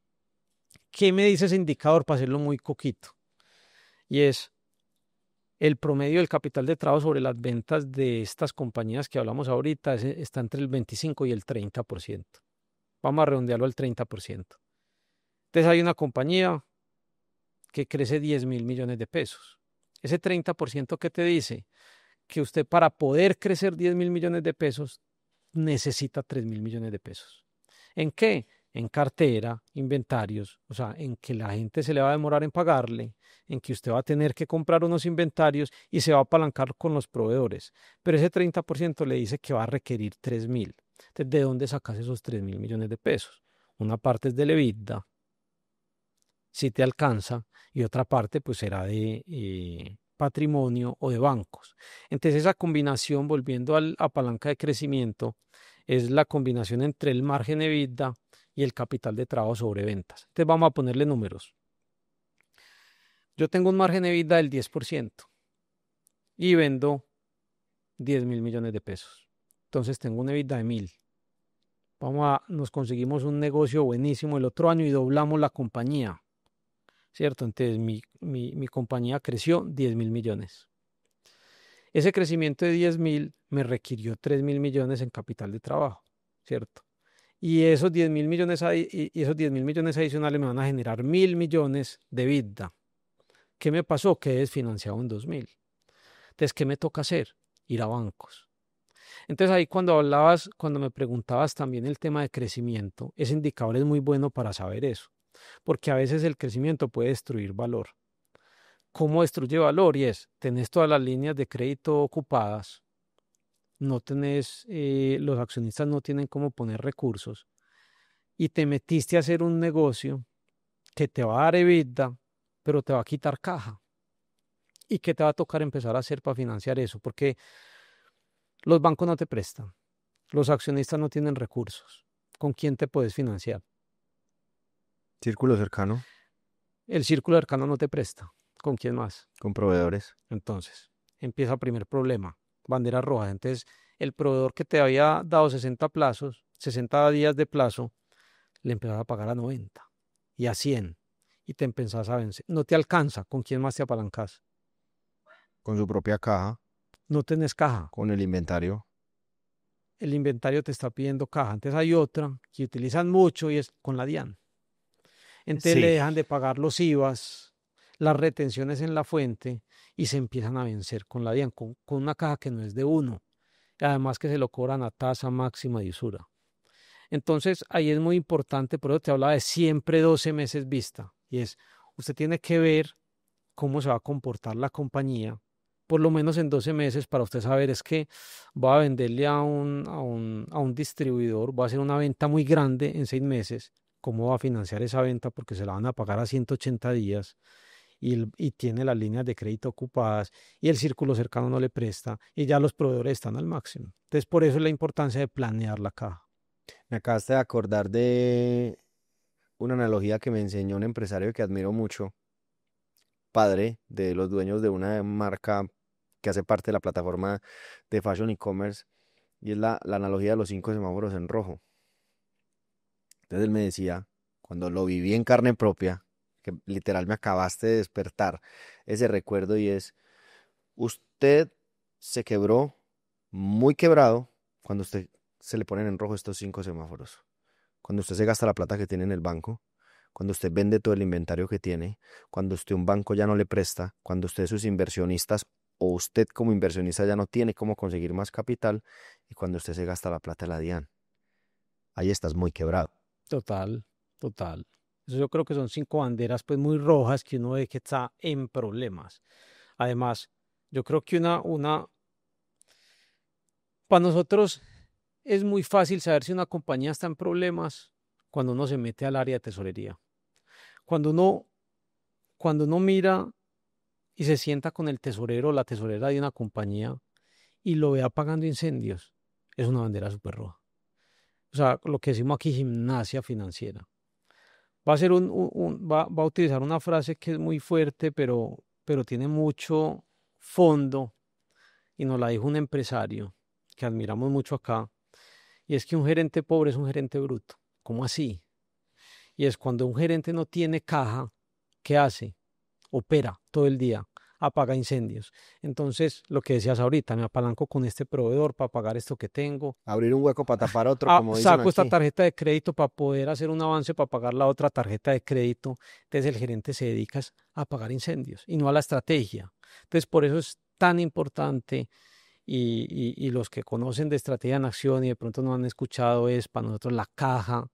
¿Qué me dice ese indicador para hacerlo muy coquito? Y es el promedio del capital de trabajo sobre las ventas de estas compañías que hablamos ahorita está entre el 25 y el 30%. Vamos a redondearlo al 30%. Entonces hay una compañía que crece 10.000 millones de pesos. Ese 30% que te dice que usted para poder crecer 10.000 millones de pesos necesita 3.000 millones de pesos. ¿En qué? En cartera, inventarios, o sea, en que la gente se le va a demorar en pagarle, en que usted va a tener que comprar unos inventarios y se va a apalancar con los proveedores. Pero ese 30% le dice que va a requerir 3.000. Entonces, ¿de dónde sacas esos 3.000 millones de pesos? Una parte es del EBITDA, si te alcanza, y otra parte pues será de patrimonio o de bancos. Entonces esa combinación, volviendo a palanca de crecimiento, es la combinación entre el margen EBITDA y el capital de trabajo sobre ventas. Entonces vamos a ponerle números. Yo tengo un margen EBITDA del 10% y vendo 10.000 millones de pesos. Entonces tengo un EBITDA de 1.000. nos conseguimos un negocio buenísimo el otro año y doblamos la compañía, ¿cierto? Entonces mi compañía creció 10.000 millones. Ese crecimiento de 10.000 me requirió 3.000 millones en capital de trabajo, ¿cierto? Y esos 10.000 millones, y esos 10.000 millones adicionales me van a generar 1.000 millones de EBITDA. ¿Qué me pasó? Quedé desfinanciado en 2.000. Entonces, ¿qué me toca hacer? Ir a bancos. Entonces ahí cuando me preguntabas también el tema de crecimiento, ese indicador es muy bueno para saber eso, porque a veces el crecimiento puede destruir valor. ¿Cómo destruye valor? Y tenés todas las líneas de crédito ocupadas, no tenés, los accionistas no tienen cómo poner recursos y te metiste a hacer un negocio que te va a dar EBITDA, pero te va a quitar caja. ¿Y qué te va a tocar empezar a hacer para financiar eso? Porque los bancos no te prestan, los accionistas no tienen recursos. ¿Con quién te puedes financiar? Círculo cercano, El círculo cercano no te presta. ¿Con quién más? con proveedores. Entonces, empieza el primer problema, banderas rojas. Entonces, el proveedor que te había dado 60 plazos, 60 días de plazo, le empezás a pagar a 90 y a 100 y te empezás a vencer. No te alcanza. ¿Con quién más te apalancas? Con su propia caja, No tenés caja. con el inventario. El inventario te está pidiendo caja. Entonces hay otra que utilizan mucho y es con la DIAN. Entonces le Sí. dejan de pagar los IVAs, las retenciones en la fuente y se empiezan a vencer con la DIAN, con una caja que no es de uno. Además que se lo cobran a tasa máxima de usura. Entonces ahí es muy importante, por eso te hablaba de siempre 12 meses vista. Y usted tiene que ver cómo se va a comportar la compañía, por lo menos en 12 meses, para usted saber es que va a venderle a un distribuidor, va a hacer una venta muy grande en 6 meses, cómo va a financiar esa venta porque se la van a pagar a 180 días y tiene las líneas de crédito ocupadas y el círculo cercano no le presta y ya los proveedores están al máximo. Entonces, por eso es la importancia de planear la caja. Me acabaste de acordar de una analogía que me enseñó un empresario que admiro mucho, padre de los dueños de una marca que hace parte de la plataforma de Fashion e-commerce, y es la analogía de los 5 semáforos en rojo. Entonces él me decía, cuando lo viví en carne propia, que literal me acabaste de despertar ese recuerdo, y es, usted se quebró muy quebrado cuando usted se le ponen en rojo estos 5 semáforos. Cuando usted se gasta la plata que tiene en el banco, cuando usted vende todo el inventario que tiene, cuando usted un banco ya no le presta, cuando usted sus inversionistas o usted como inversionista ya no tiene cómo conseguir más capital, y cuando usted se gasta la plata de la DIAN. Ahí estás muy quebrado. Total, total. Eso yo creo que son 5 banderas pues muy rojas que uno ve que está en problemas. Además, yo creo que para nosotros es muy fácil saber si una compañía está en problemas cuando uno se mete al área de tesorería. Cuando uno, cuando uno mira y se sienta con el tesorero o la tesorera de una compañía y lo ve apagando incendios, es una bandera súper roja. O sea, lo que decimos aquí, gimnasia financiera. Va a ser va a utilizar una frase que es muy fuerte, pero tiene mucho fondo y nos la dijo un empresario que admiramos mucho acá, y es que un gerente pobre es un gerente bruto. ¿Cómo así? Y es cuando un gerente no tiene caja, ¿qué hace? Opera todo el día, apaga incendios. Entonces, lo que decías ahorita, me apalanco con este proveedor para pagar esto que tengo. Abrir un hueco para tapar otro, como dicen Saco esta aquí. tarjeta de crédito para poder hacer un avance para pagar la otra tarjeta de crédito. Entonces, el gerente se dedica a apagar incendios y no a la estrategia. Entonces, por eso es tan importante y los que conocen de estrategia en acción y de pronto no han escuchado es para nosotros la caja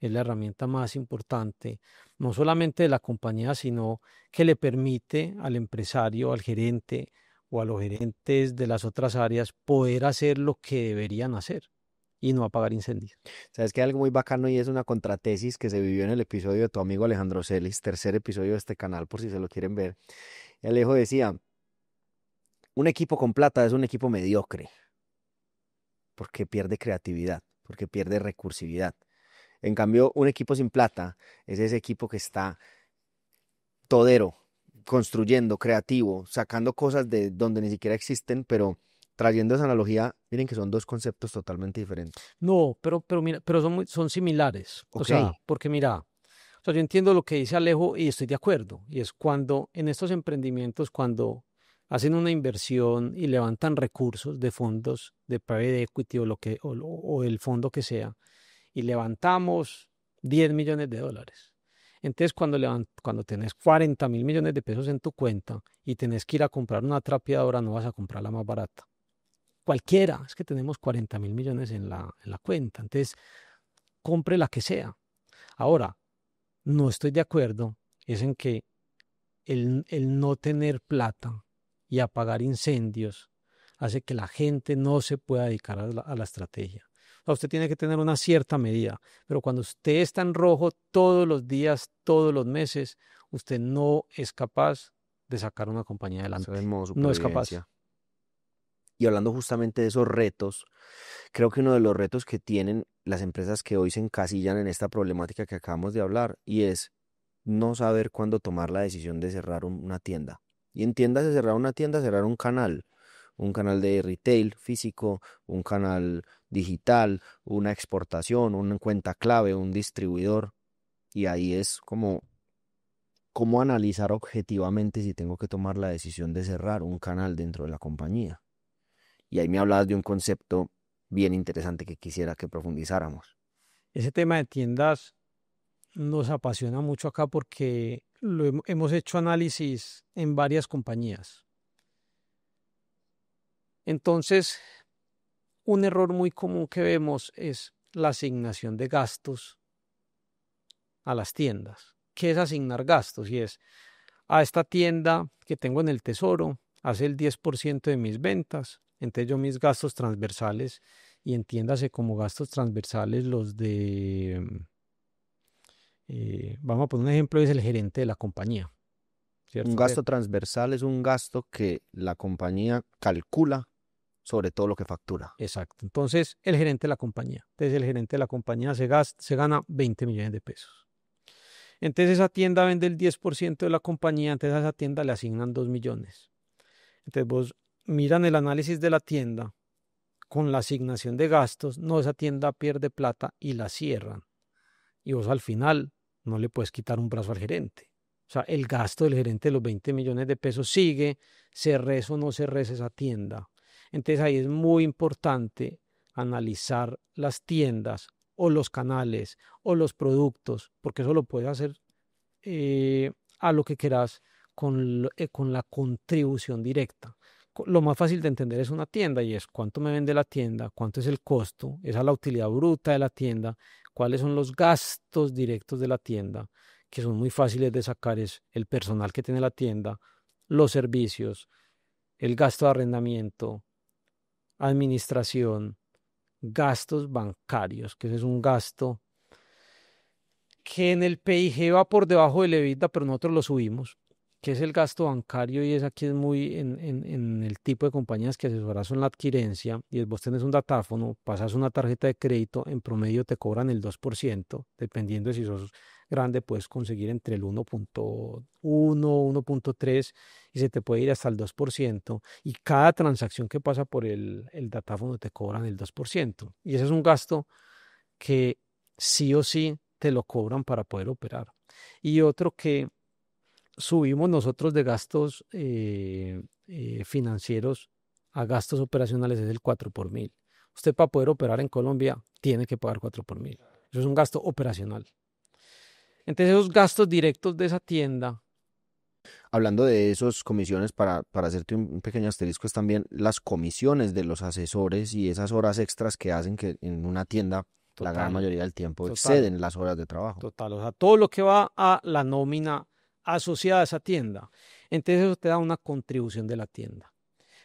es la herramienta más importante, no solamente de la compañía, sino que le permite al empresario, al gerente o a los gerentes de las otras áreas poder hacer lo que deberían hacer y no apagar incendios. Sabes que hay algo muy bacano, y es una contratesis que se vivió en el episodio de tu amigo Alejandro Celis, tercer episodio de este canal, por si se lo quieren ver. Alejo decía, un equipo con plata es un equipo mediocre, porque pierde creatividad, porque pierde recursividad. En cambio, un equipo sin plata es ese equipo que está todero, construyendo, creativo, sacando cosas de donde ni siquiera existen, pero trayendo esa analogía, miren que son dos conceptos totalmente diferentes. No, pero mira, pero son similares. O Ok, sea, porque mira, o sea, yo entiendo lo que dice Alejo y estoy de acuerdo. Y es cuando en estos emprendimientos, cuando hacen una inversión y levantan recursos de fondos de private equity o o el fondo que sea, y levantamos 10 millones de dólares. Entonces, cuando tenés 40.000 millones de pesos en tu cuenta y tenés que ir a comprar una trapeadora, no vas a comprar la más barata. Cualquiera, es que tenemos 40.000 millones en la cuenta. Entonces, compre la que sea. Ahora, no estoy de acuerdo, es en que el no tener plata y apagar incendios hace que la gente no se pueda dedicar a la estrategia. O sea, usted tiene que tener una cierta medida, pero cuando usted está en rojo todos los días, todos los meses, usted no es capaz de sacar una compañía eso es adelante. en modo No es capaz. supervivencia. Y hablando justamente de esos retos, creo que uno de los retos que tienen las empresas que hoy se encasillan en esta problemática que acabamos de hablar, y es no saber cuándo tomar la decisión de cerrar una tienda. Y entiéndase cerrar una tienda, cerrar un canal de retail físico, un canal digital, una exportación, una cuenta clave, un distribuidor. Y ahí es como cómo analizar objetivamente si tengo que tomar la decisión de cerrar un canal dentro de la compañía. Y ahí me hablabas de un concepto bien interesante que quisiera que profundizáramos. Ese tema de tiendas nos apasiona mucho acá porque hemos hecho análisis en varias compañías. Entonces, un error muy común que vemos es la asignación de gastos a las tiendas. ¿Qué es asignar gastos? Y es a esta tienda que tengo en el tesoro, hace el 10% de mis ventas, entonces yo mis gastos transversales, y entiéndase como gastos transversales los de, vamos a poner un ejemplo, es el gerente de la compañía, Un ¿cierto? gasto transversal es un gasto que la compañía calcula sobre todo lo que factura. Exacto. Entonces, el gerente de la compañía. Entonces, el gerente de la compañía se gana 20 millones de pesos. Entonces, esa tienda vende el 10% de la compañía, entonces a esa tienda le asignan 2 millones. Entonces, vos miran el análisis de la tienda con la asignación de gastos, no, esa tienda pierde plata y la cierran. Y vos al final no le puedes quitar un brazo al gerente. O sea, el gasto del gerente de los 20 millones de pesos sigue, cerres o no cerres esa tienda. Entonces ahí es muy importante analizar las tiendas o los canales o los productos, porque eso lo puedes hacer a lo que quieras con la contribución directa. Lo más fácil de entender es una tienda y es cuánto me vende la tienda, cuánto es el costo, esa es la utilidad bruta de la tienda, cuáles son los gastos directos de la tienda, que son muy fáciles de sacar, es el personal que tiene la tienda, los servicios, el gasto de arrendamiento, administración, gastos bancarios, que ese es un gasto que en el PIG va por debajo del EBITDA, pero nosotros lo subimos, que es el gasto bancario, y es aquí es muy en el tipo de compañías que asesoras en la adquirencia, y es vos tenés un datáfono, pasas una tarjeta de crédito, en promedio te cobran el 2%, dependiendo de si sos grande, puedes conseguir entre el 1.1, 1.3 y se te puede ir hasta el 2%, y cada transacción que pasa por el datáfono te cobran el 2%, y ese es un gasto que sí o sí te lo cobran para poder operar. Y otro que subimos nosotros de gastos financieros a gastos operacionales es el 4 por mil. Usted para poder operar en Colombia tiene que pagar 4 por mil. Eso es un gasto operacional. Entonces esos gastos directos de esa tienda. Hablando de esos comisiones, para hacerte un pequeño asterisco, es también las comisiones de los asesores y esas horas extras que hacen que en una tienda la gran Total, mayoría del tiempo total, exceden las horas de trabajo. total. O sea, todo lo que va a la nómina asociada a esa tienda. Entonces eso te da una contribución de la tienda.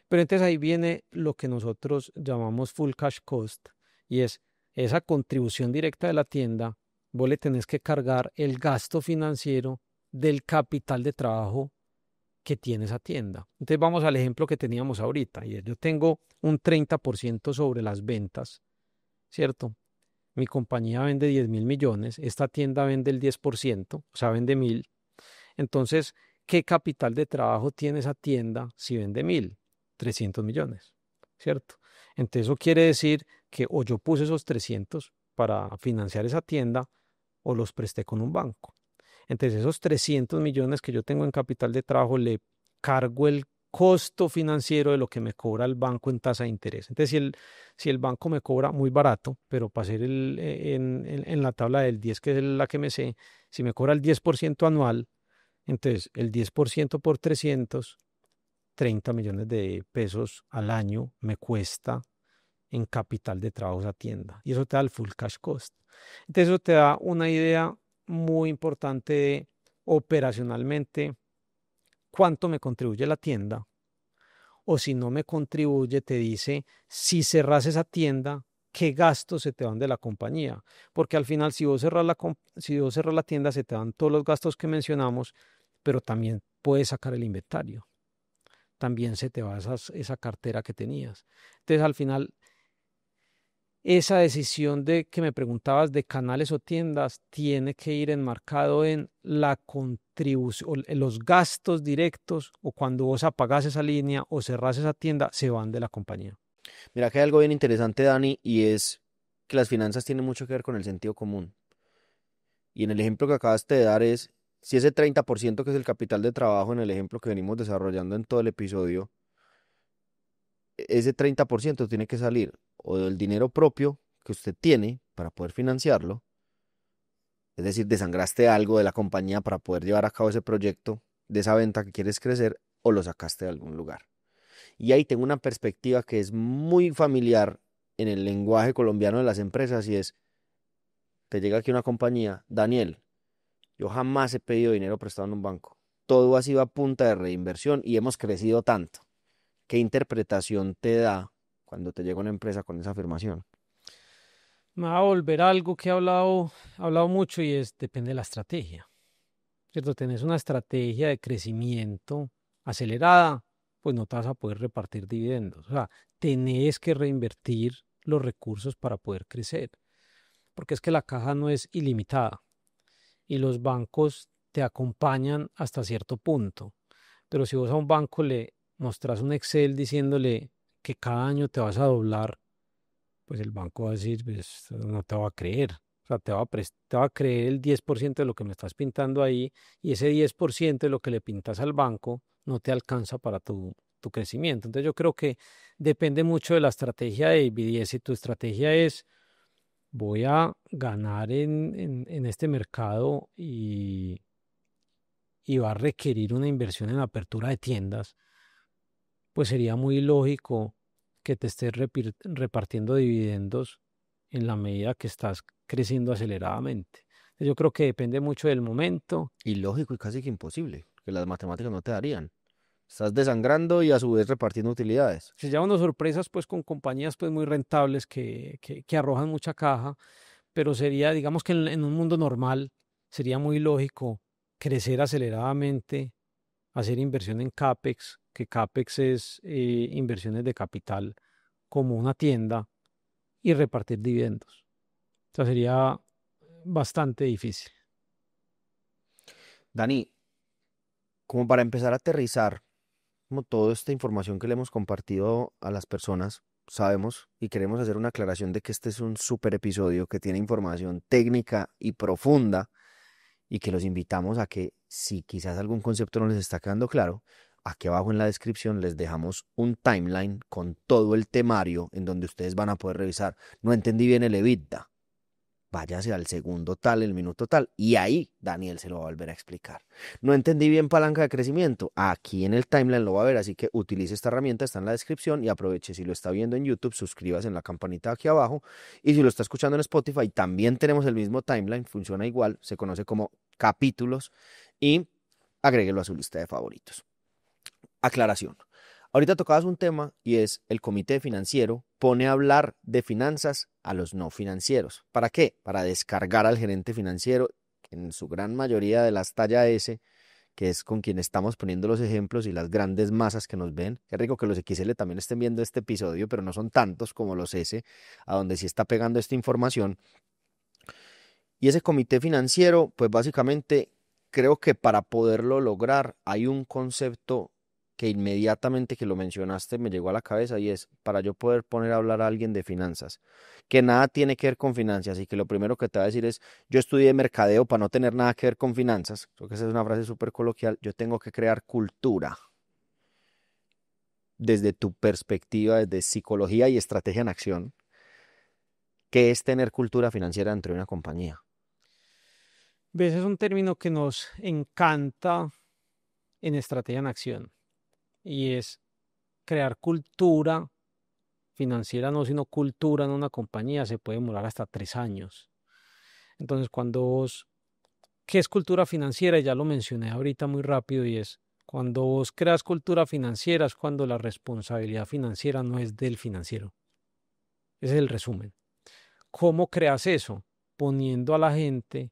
Pero entonces ahí viene lo que nosotros llamamos full cash cost, y es esa contribución directa de la tienda, vos le tenés que cargar el gasto financiero del capital de trabajo que tiene esa tienda. Entonces vamos al ejemplo que teníamos ahorita, y es, yo tengo un 30% sobre las ventas, ¿cierto? Mi compañía vende 10.000 millones, esta tienda vende el 10%, o sea, vende 1.000. Entonces, ¿qué capital de trabajo tiene esa tienda si vende 1.000? 300 millones. ¿cierto? Entonces eso quiere decir que o yo puse esos 300 para financiar esa tienda o los presté con un banco. Entonces esos 300 millones que yo tengo en capital de trabajo le cargo el costo financiero de lo que me cobra el banco en tasa de interés. Entonces si el banco me cobra muy barato, pero para hacer en la tabla del 10, que es la que me sé, si me cobra el 10% anual, entonces el 10% por 300, 30 millones de pesos al año me cuesta en capital de trabajo esa tienda. Y eso te da el full cash cost. Entonces eso te da una idea muy importante de operacionalmente cuánto me contribuye la tienda. O si no me contribuye, te dice, si cerras esa tienda, qué gastos se te van de la compañía. Porque al final, si vos cerras la tienda, se te van todos los gastos que mencionamos, pero también puedes sacar el inventario. También se te va esa cartera que tenías. Entonces, al final, esa decisión de que me preguntabas de canales o tiendas tiene que ir enmarcado en la contribución, en los gastos directos, o cuando vos apagás esa línea o cerrás esa tienda, se van de la compañía. Mira que hay algo bien interesante, Dani, y es que las finanzas tienen mucho que ver con el sentido común. Y en el ejemplo que acabaste de dar es, si ese 30% que es el capital de trabajo en el ejemplo que venimos desarrollando en todo el episodio, ese 30% tiene que salir o del dinero propio que usted tiene para poder financiarlo, es decir, desangraste algo de la compañía para poder llevar a cabo ese proyecto de esa venta que quieres crecer, o lo sacaste de algún lugar. Y ahí tengo una perspectiva que es muy familiar en el lenguaje colombiano de las empresas, y es, te llega aquí una compañía, Daniel, yo jamás he pedido dinero prestado en un banco. Todo ha sido a punta de reinversión y hemos crecido tanto. ¿Qué interpretación te da cuando te llega una empresa con esa afirmación? Me va a volver a algo que he hablado mucho, y depende de la estrategia, ¿cierto? Tenés una estrategia de crecimiento acelerada, pues no te vas a poder repartir dividendos. O sea, tenés que reinvertir los recursos para poder crecer, porque es que la caja no es ilimitada y los bancos te acompañan hasta cierto punto. Pero si vos a un banco le mostrás un Excel diciéndole que cada año te vas a doblar, pues el banco va a decir, pues, no te va a creer. O sea, te va a creer el 10% de lo que me estás pintando ahí, y ese 10% de lo que le pintas al banco no te alcanza para tu crecimiento. Entonces yo creo que depende mucho de la estrategia de David, y si tu estrategia es voy a ganar en este mercado y va a requerir una inversión en apertura de tiendas, pues sería muy lógico que te estés repartiendo dividendos en la medida que estás creciendo aceleradamente. Yo creo que depende mucho del momento. Ilógico y casi que imposible, que las matemáticas no te darían. Estás desangrando y a su vez repartiendo utilidades. Se llevan unas sorpresas pues con compañías pues muy rentables que arrojan mucha caja, pero sería, digamos que en un mundo normal, sería muy lógico crecer aceleradamente, hacer inversión en CAPEX, que CAPEX es inversiones de capital como una tienda, y repartir dividendos. O sea, sería bastante difícil. Dani, como para empezar a aterrizar como toda esta información que le hemos compartido a las personas, sabemos y queremos hacer una aclaración de que este es un súper episodio que tiene información técnica y profunda, y que los invitamos a que, si quizás algún concepto no les está quedando claro, aquí abajo en la descripción les dejamos un timeline con todo el temario en donde ustedes van a poder revisar. No entendí bien el EBITDA, váyase al segundo tal, el minuto tal, y ahí Daniel se lo va a volver a explicar. No entendí bien palanca de crecimiento, aquí en el timeline lo va a ver, así que utilice esta herramienta, está en la descripción, y aproveche. Si lo está viendo en YouTube, suscríbase en la campanita aquí abajo, y si lo está escuchando en Spotify, también tenemos el mismo timeline, funciona igual, se conoce como capítulos, y agréguelo a su lista de favoritos. Aclaración. Ahorita tocabas un tema, y es el comité financiero pone a hablar de finanzas a los no financieros. ¿Para qué? Para descargar al gerente financiero, que en su gran mayoría de las talla S, que es con quien estamos poniendo los ejemplos, y las grandes masas que nos ven. Qué rico que los XL también estén viendo este episodio, pero no son tantos como los S, a donde sí está pegando esta información. Y ese comité financiero, pues básicamente creo que para poderlo lograr hay un concepto que inmediatamente que lo mencionaste me llegó a la cabeza y es para yo poder poner a hablar a alguien de finanzas, que nada tiene que ver con finanzas y que lo primero que te va a decir es, yo estudié mercadeo para no tener nada que ver con finanzas, creo que esa es una frase súper coloquial, yo tengo que crear cultura desde tu perspectiva, desde psicología y estrategia en acción, que es tener cultura financiera dentro de una compañía. ¿Ves? Es un término que nos encanta en estrategia en acción y es crear cultura financiera, no, sino cultura en una compañía se puede demorar hasta 3 años. Entonces, ¿qué es cultura financiera? Ya lo mencioné ahorita muy rápido y es cuando vos creas cultura financiera es cuando la responsabilidad financiera no es del financiero. Ese es el resumen. ¿Cómo creas eso? Poniendo a la gente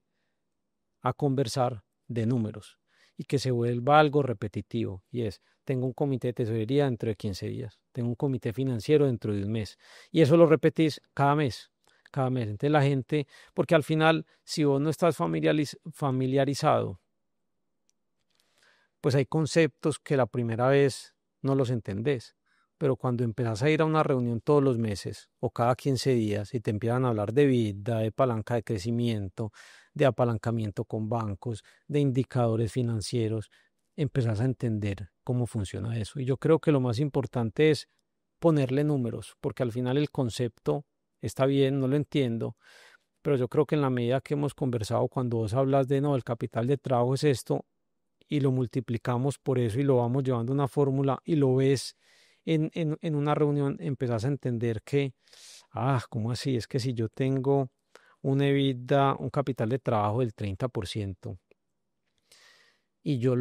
a conversar de números y que se vuelva algo repetitivo. Y es, tengo un comité de tesorería dentro de 15 días, tengo un comité financiero dentro de un mes. Y eso lo repetís cada mes, cada mes. Entonces la gente, porque al final, si vos no estás familiarizado, pues hay conceptos que la primera vez no los entendés. Pero cuando empezás a ir a una reunión todos los meses o cada 15 días y te empiezan a hablar de vida, de palanca de crecimiento, de apalancamiento con bancos, de indicadores financieros, empezás a entender cómo funciona eso. Y yo creo que lo más importante es ponerle números, porque al final el concepto está bien, no lo entiendo, pero yo creo que en la medida que hemos conversado, cuando vos hablas de, no, el capital de trabajo es esto, y lo multiplicamos por eso y lo vamos llevando a una fórmula y lo ves en una reunión, empezás a entender que, ¿cómo así? Es que si yo tengo un EBITDA, un capital de trabajo del 30% y yo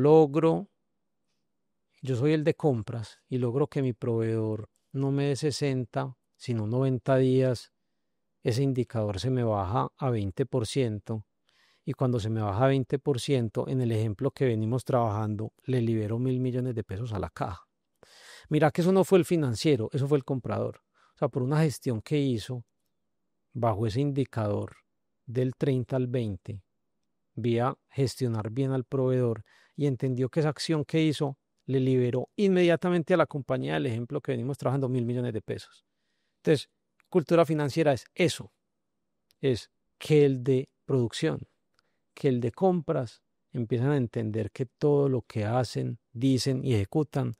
soy el de compras y logro que mi proveedor no me dé 60, sino 90 días, ese indicador se me baja a 20%. Y cuando se me baja 20%, en el ejemplo que venimos trabajando, le libero 1.000 millones de pesos a la caja. Mira que eso no fue el financiero, eso fue el comprador. O sea, por una gestión que hizo bajo ese indicador del 30 al 20, vía gestionar bien al proveedor y entendió que esa acción que hizo le liberó inmediatamente a la compañía del ejemplo que venimos trabajando 1.000 millones de pesos. Entonces, cultura financiera es eso, es que el de producción, que el de compras empiezan a entender que todo lo que hacen, dicen y ejecutan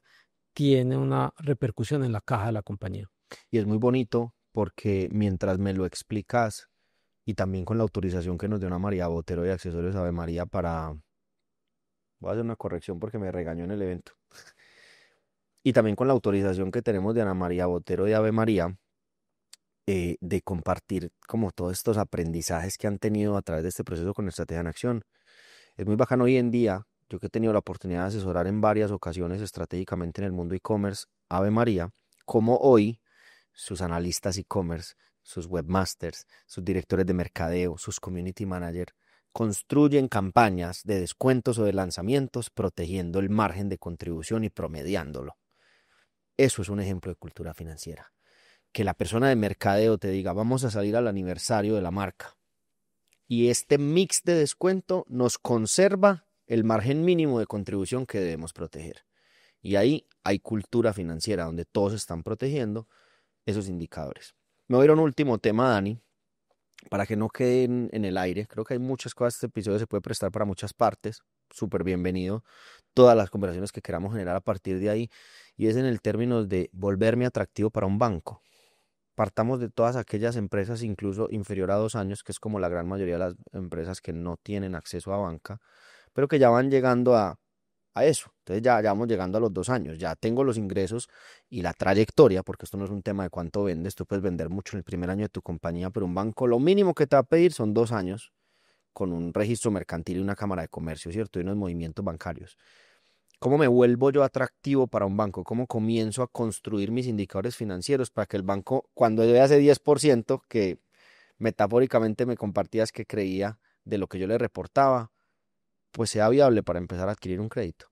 tiene una repercusión en la caja de la compañía. Y es muy bonito porque mientras me lo explicas y también con la autorización que nos dio Ana María Botero de Accesorios Ave María para... Voy a hacer una corrección porque me regañó en el evento. Y también con la autorización que tenemos de Ana María Botero de Ave María, de compartir como todos estos aprendizajes que han tenido a través de este proceso con Estrategia en Acción. Es muy bacano hoy en día, yo que he tenido la oportunidad de asesorar en varias ocasiones estratégicamente en el mundo e-commerce, Ave María, como hoy sus analistas e-commerce, sus webmasters, sus directores de mercadeo, sus community managers, construyen campañas de descuentos o de lanzamientos protegiendo el margen de contribución y promediándolo. Eso es un ejemplo de cultura financiera. Que la persona de mercadeo te diga, vamos a salir al aniversario de la marca. Y este mix de descuento nos conserva el margen mínimo de contribución que debemos proteger. Y ahí hay cultura financiera donde todos están protegiendo esos indicadores. Me voy a ir a un último tema, Dani, para que no queden en el aire. Creo que hay muchas cosas, este episodio se puede prestar para muchas partes. Súper bienvenido todas las conversaciones que queramos generar a partir de ahí. Y es en el término de volverme atractivo para un banco. Partamos de todas aquellas empresas, incluso inferior a 2 años, que es como la gran mayoría de las empresas que no tienen acceso a banca, pero que ya van llegando a eso. Entonces ya vamos llegando a los 2 años, ya tengo los ingresos y la trayectoria, porque esto no es un tema de cuánto vendes, tú puedes vender mucho en el primer año de tu compañía, pero un banco lo mínimo que te va a pedir son 2 años con un registro mercantil y una cámara de comercio, ¿cierto? Y unos movimientos bancarios. ¿Cómo me vuelvo yo atractivo para un banco? ¿Cómo comienzo a construir mis indicadores financieros para que el banco, cuando yo vea ese 10% que metafóricamente me compartías que creía de lo que yo le reportaba, pues sea viable para empezar a adquirir un crédito?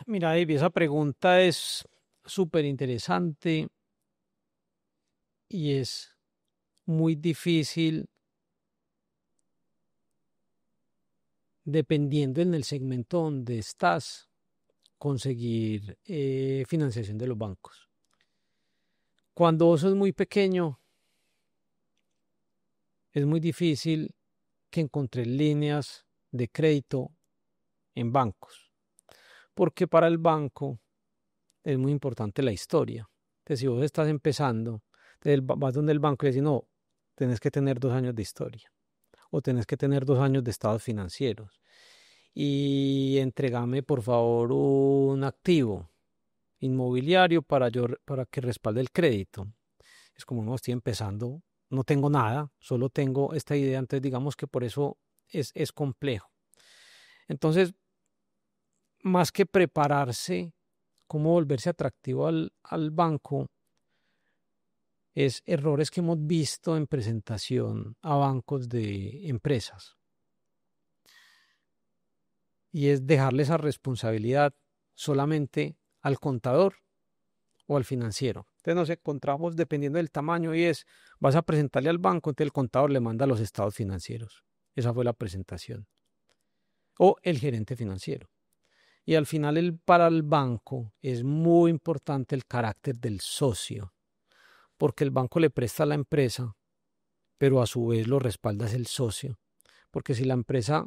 Mira, David, esa pregunta es súper interesante y es muy difícil dependiendo en el segmento donde estás conseguir financiación de los bancos. Cuando vos sos muy pequeño, es muy difícil que encontres líneas de crédito en bancos, porque para el banco es muy importante la historia. Entonces, si vos estás empezando, vas donde el banco y le dices, no, tenés que tener 2 años de historia o tenés que tener 2 años de estados financieros y entregame por favor un activo inmobiliario para que respalde el crédito. Es como no estoy empezando, no tengo nada, solo tengo esta idea, entonces digamos que por eso es complejo. Entonces, más que prepararse, cómo volverse atractivo al banco, es errores que hemos visto en presentación a bancos de empresas. Y es dejarle esa responsabilidad solamente al contador o al financiero. Entonces nos encontramos dependiendo del tamaño y vas a presentarle al banco, entonces el contador le manda los estados financieros. Esa fue la presentación. O el gerente financiero. Y al final para el banco es muy importante el carácter del socio, porque el banco le presta a la empresa, pero a su vez lo respalda es el socio. Porque si la empresa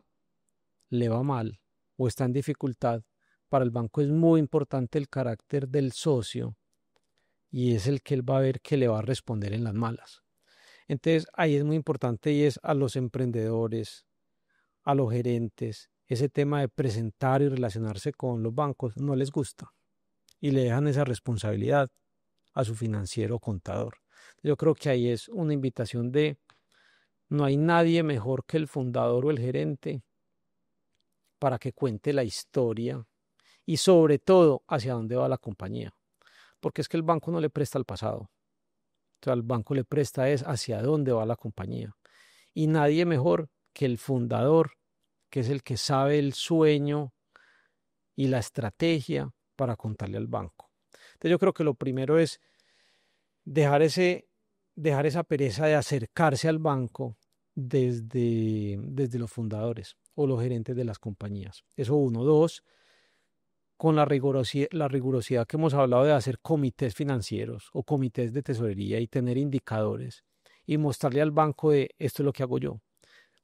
le va mal o está en dificultad, para el banco es muy importante el carácter del socio y es el que él va a ver que le va a responder en las malas. Entonces ahí es muy importante y es a los emprendedores, a los gerentes, ese tema de presentar y relacionarse con los bancos no les gusta y le dejan esa responsabilidad a su financiero o contador. Yo creo que ahí es una invitación de no hay nadie mejor que el fundador o el gerente para que cuente la historia y sobre todo hacia dónde va la compañía. Porque es que el banco no le presta al pasado. O sea, el banco le presta es hacia dónde va la compañía. Y nadie mejor que el fundador, que es el que sabe el sueño y la estrategia para contarle al banco. Entonces yo creo que lo primero es dejar esa pereza de acercarse al banco desde los fundadores o los gerentes de las compañías. Eso uno. Dos, con la rigurosidad que hemos hablado de hacer comités financieros o comités de tesorería y tener indicadores y mostrarle al banco de esto es lo que hago yo,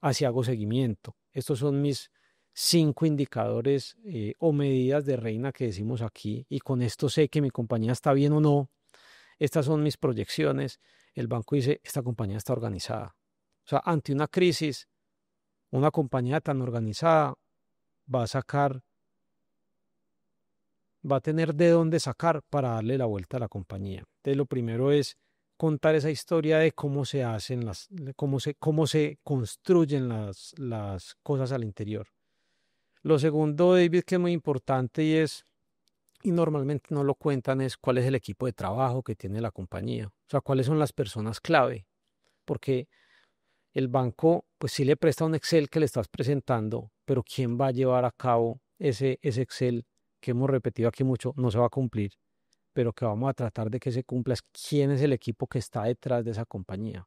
así hago seguimiento. Estos son mis 5 indicadores o medidas de reina que decimos aquí y con esto sé que mi compañía está bien o no. Estas son mis proyecciones. El banco dice, esta compañía está organizada. O sea, ante una crisis, una compañía tan organizada va a tener de dónde sacar para darle la vuelta a la compañía. Entonces, lo primero es contar esa historia de cómo se hacen cómo se construyen las cosas al interior. Lo segundo, David, que es muy importante y normalmente no lo cuentan, es cuál es el equipo de trabajo que tiene la compañía. O sea, cuáles son las personas clave. Porque el banco, pues sí le presta un Excel que le estás presentando, pero ¿quién va a llevar a cabo ese Excel que hemos repetido aquí mucho? No se va a cumplir, pero que vamos a tratar de que se cumpla es quién es el equipo que está detrás de esa compañía.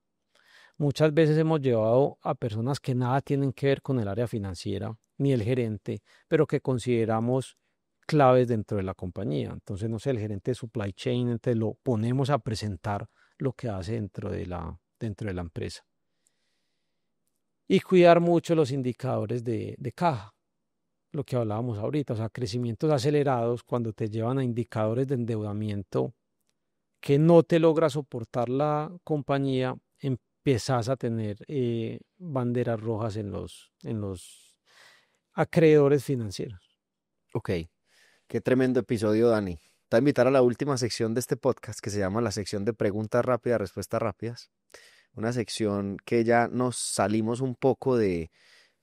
Muchas veces hemos llevado a personas que nada tienen que ver con el área financiera, ni el gerente, pero que consideramos claves dentro de la compañía. Entonces, no sé, el gerente de supply chain, entonces lo ponemos a presentar lo que hace dentro de la empresa. Y cuidar mucho los indicadores de caja, lo que hablábamos ahorita, o sea, crecimientos acelerados cuando te llevan a indicadores de endeudamiento que no te logra soportar la compañía, empiezas a tener banderas rojas en los acreedores financieros. Ok, qué tremendo episodio, Dani. Te voy a invitar a la última sección de este podcast que se llama la sección de preguntas rápidas, respuestas rápidas. Una sección que ya nos salimos un poco de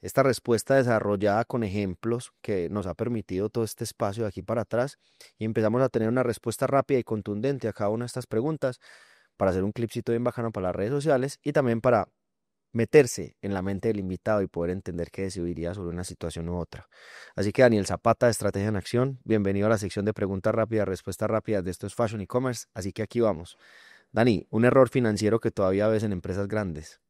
esta respuesta desarrollada con ejemplos que nos ha permitido todo este espacio de aquí para atrás y empezamos a tener una respuesta rápida y contundente a cada una de estas preguntas para hacer un clipcito bien bacano para las redes sociales y también para meterse en la mente del invitado y poder entender qué decidiría sobre una situación u otra. Así que Daniel Zapata de Estrategia en Acción, bienvenido a la sección de preguntas rápidas, respuestas rápidas de Esto es Fashion e-commerce, así que aquí vamos. Dani, un error financiero que todavía ves en empresas grandes.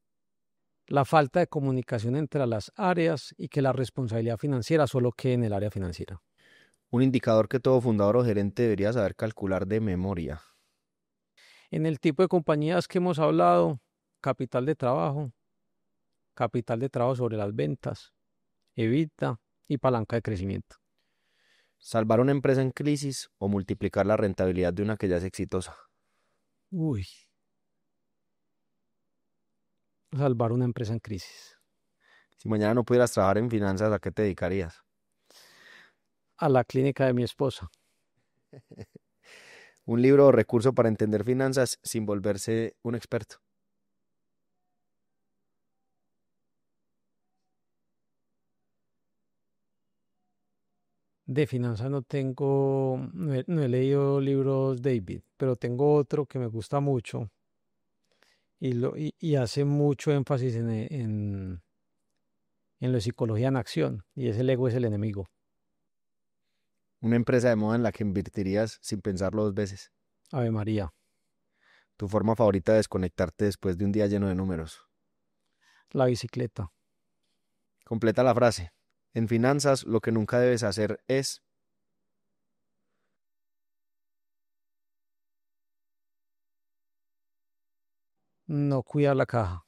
La falta de comunicación entre las áreas y que la responsabilidad financiera solo quede en el área financiera. Un indicador que todo fundador o gerente debería saber calcular de memoria. En el tipo de compañías que hemos hablado, capital capital de trabajo sobre las ventas, evita y palanca de crecimiento. Salvar una empresa en crisis o multiplicar la rentabilidad de una que ya es exitosa. Uy, salvar una empresa en crisis. Si mañana no pudieras trabajar en finanzas, ¿a qué te dedicarías? A la clínica de mi esposa. Un libro o recurso para entender finanzas sin volverse un experto. De finanzas no he leído libros David, pero tengo otro que me gusta mucho y hace mucho énfasis en la psicología en acción, y es el ego es el enemigo. Una empresa de moda en la que invertirías sin pensarlo dos veces. Ave María, Tu forma favorita de desconectarte después de un día lleno de números. la bicicleta. Completa la frase. En finanzas, lo que nunca debes hacer es... No cuidar la caja.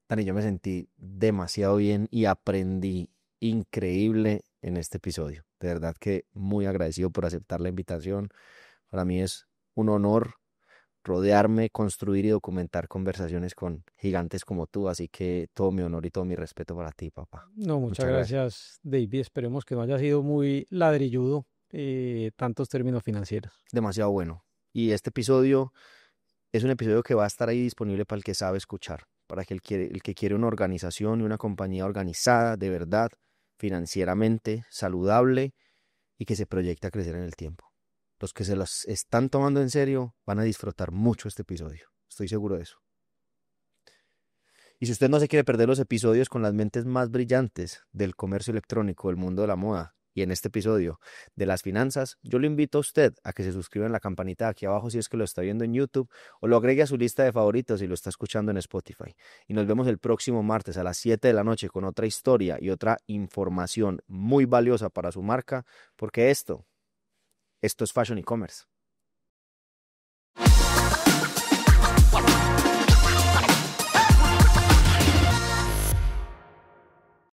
Dani, yo me sentí demasiado bien y aprendí increíble en este episodio. De verdad que muy agradecido por aceptar la invitación. Para mí es un honor rodearme, construir y documentar conversaciones con gigantes como tú. Así que todo mi honor y todo mi respeto para ti, papá. No, muchas Muchas gracias. gracias, David. Esperemos que no haya sido muy ladrilludo tantos términos financieros. Demasiado bueno. Y este episodio es un episodio que va a estar ahí disponible para el que sabe escuchar, para el que quiere una organización y una compañía organizada, de verdad, financieramente, saludable y que se proyecta a crecer en el tiempo. Los que se los están tomando en serio van a disfrutar mucho este episodio. Estoy seguro de eso. Y si usted no se quiere perder los episodios con las mentes más brillantes del comercio electrónico, del mundo de la moda, y en este episodio de las finanzas, yo le invito a usted a que se suscriba en la campanita de aquí abajo si es que lo está viendo en YouTube o lo agregue a su lista de favoritos si lo está escuchando en Spotify. Y nos vemos el próximo martes a las 7 de la noche con otra historia y otra información muy valiosa para su marca, porque esto es Fashion e-commerce.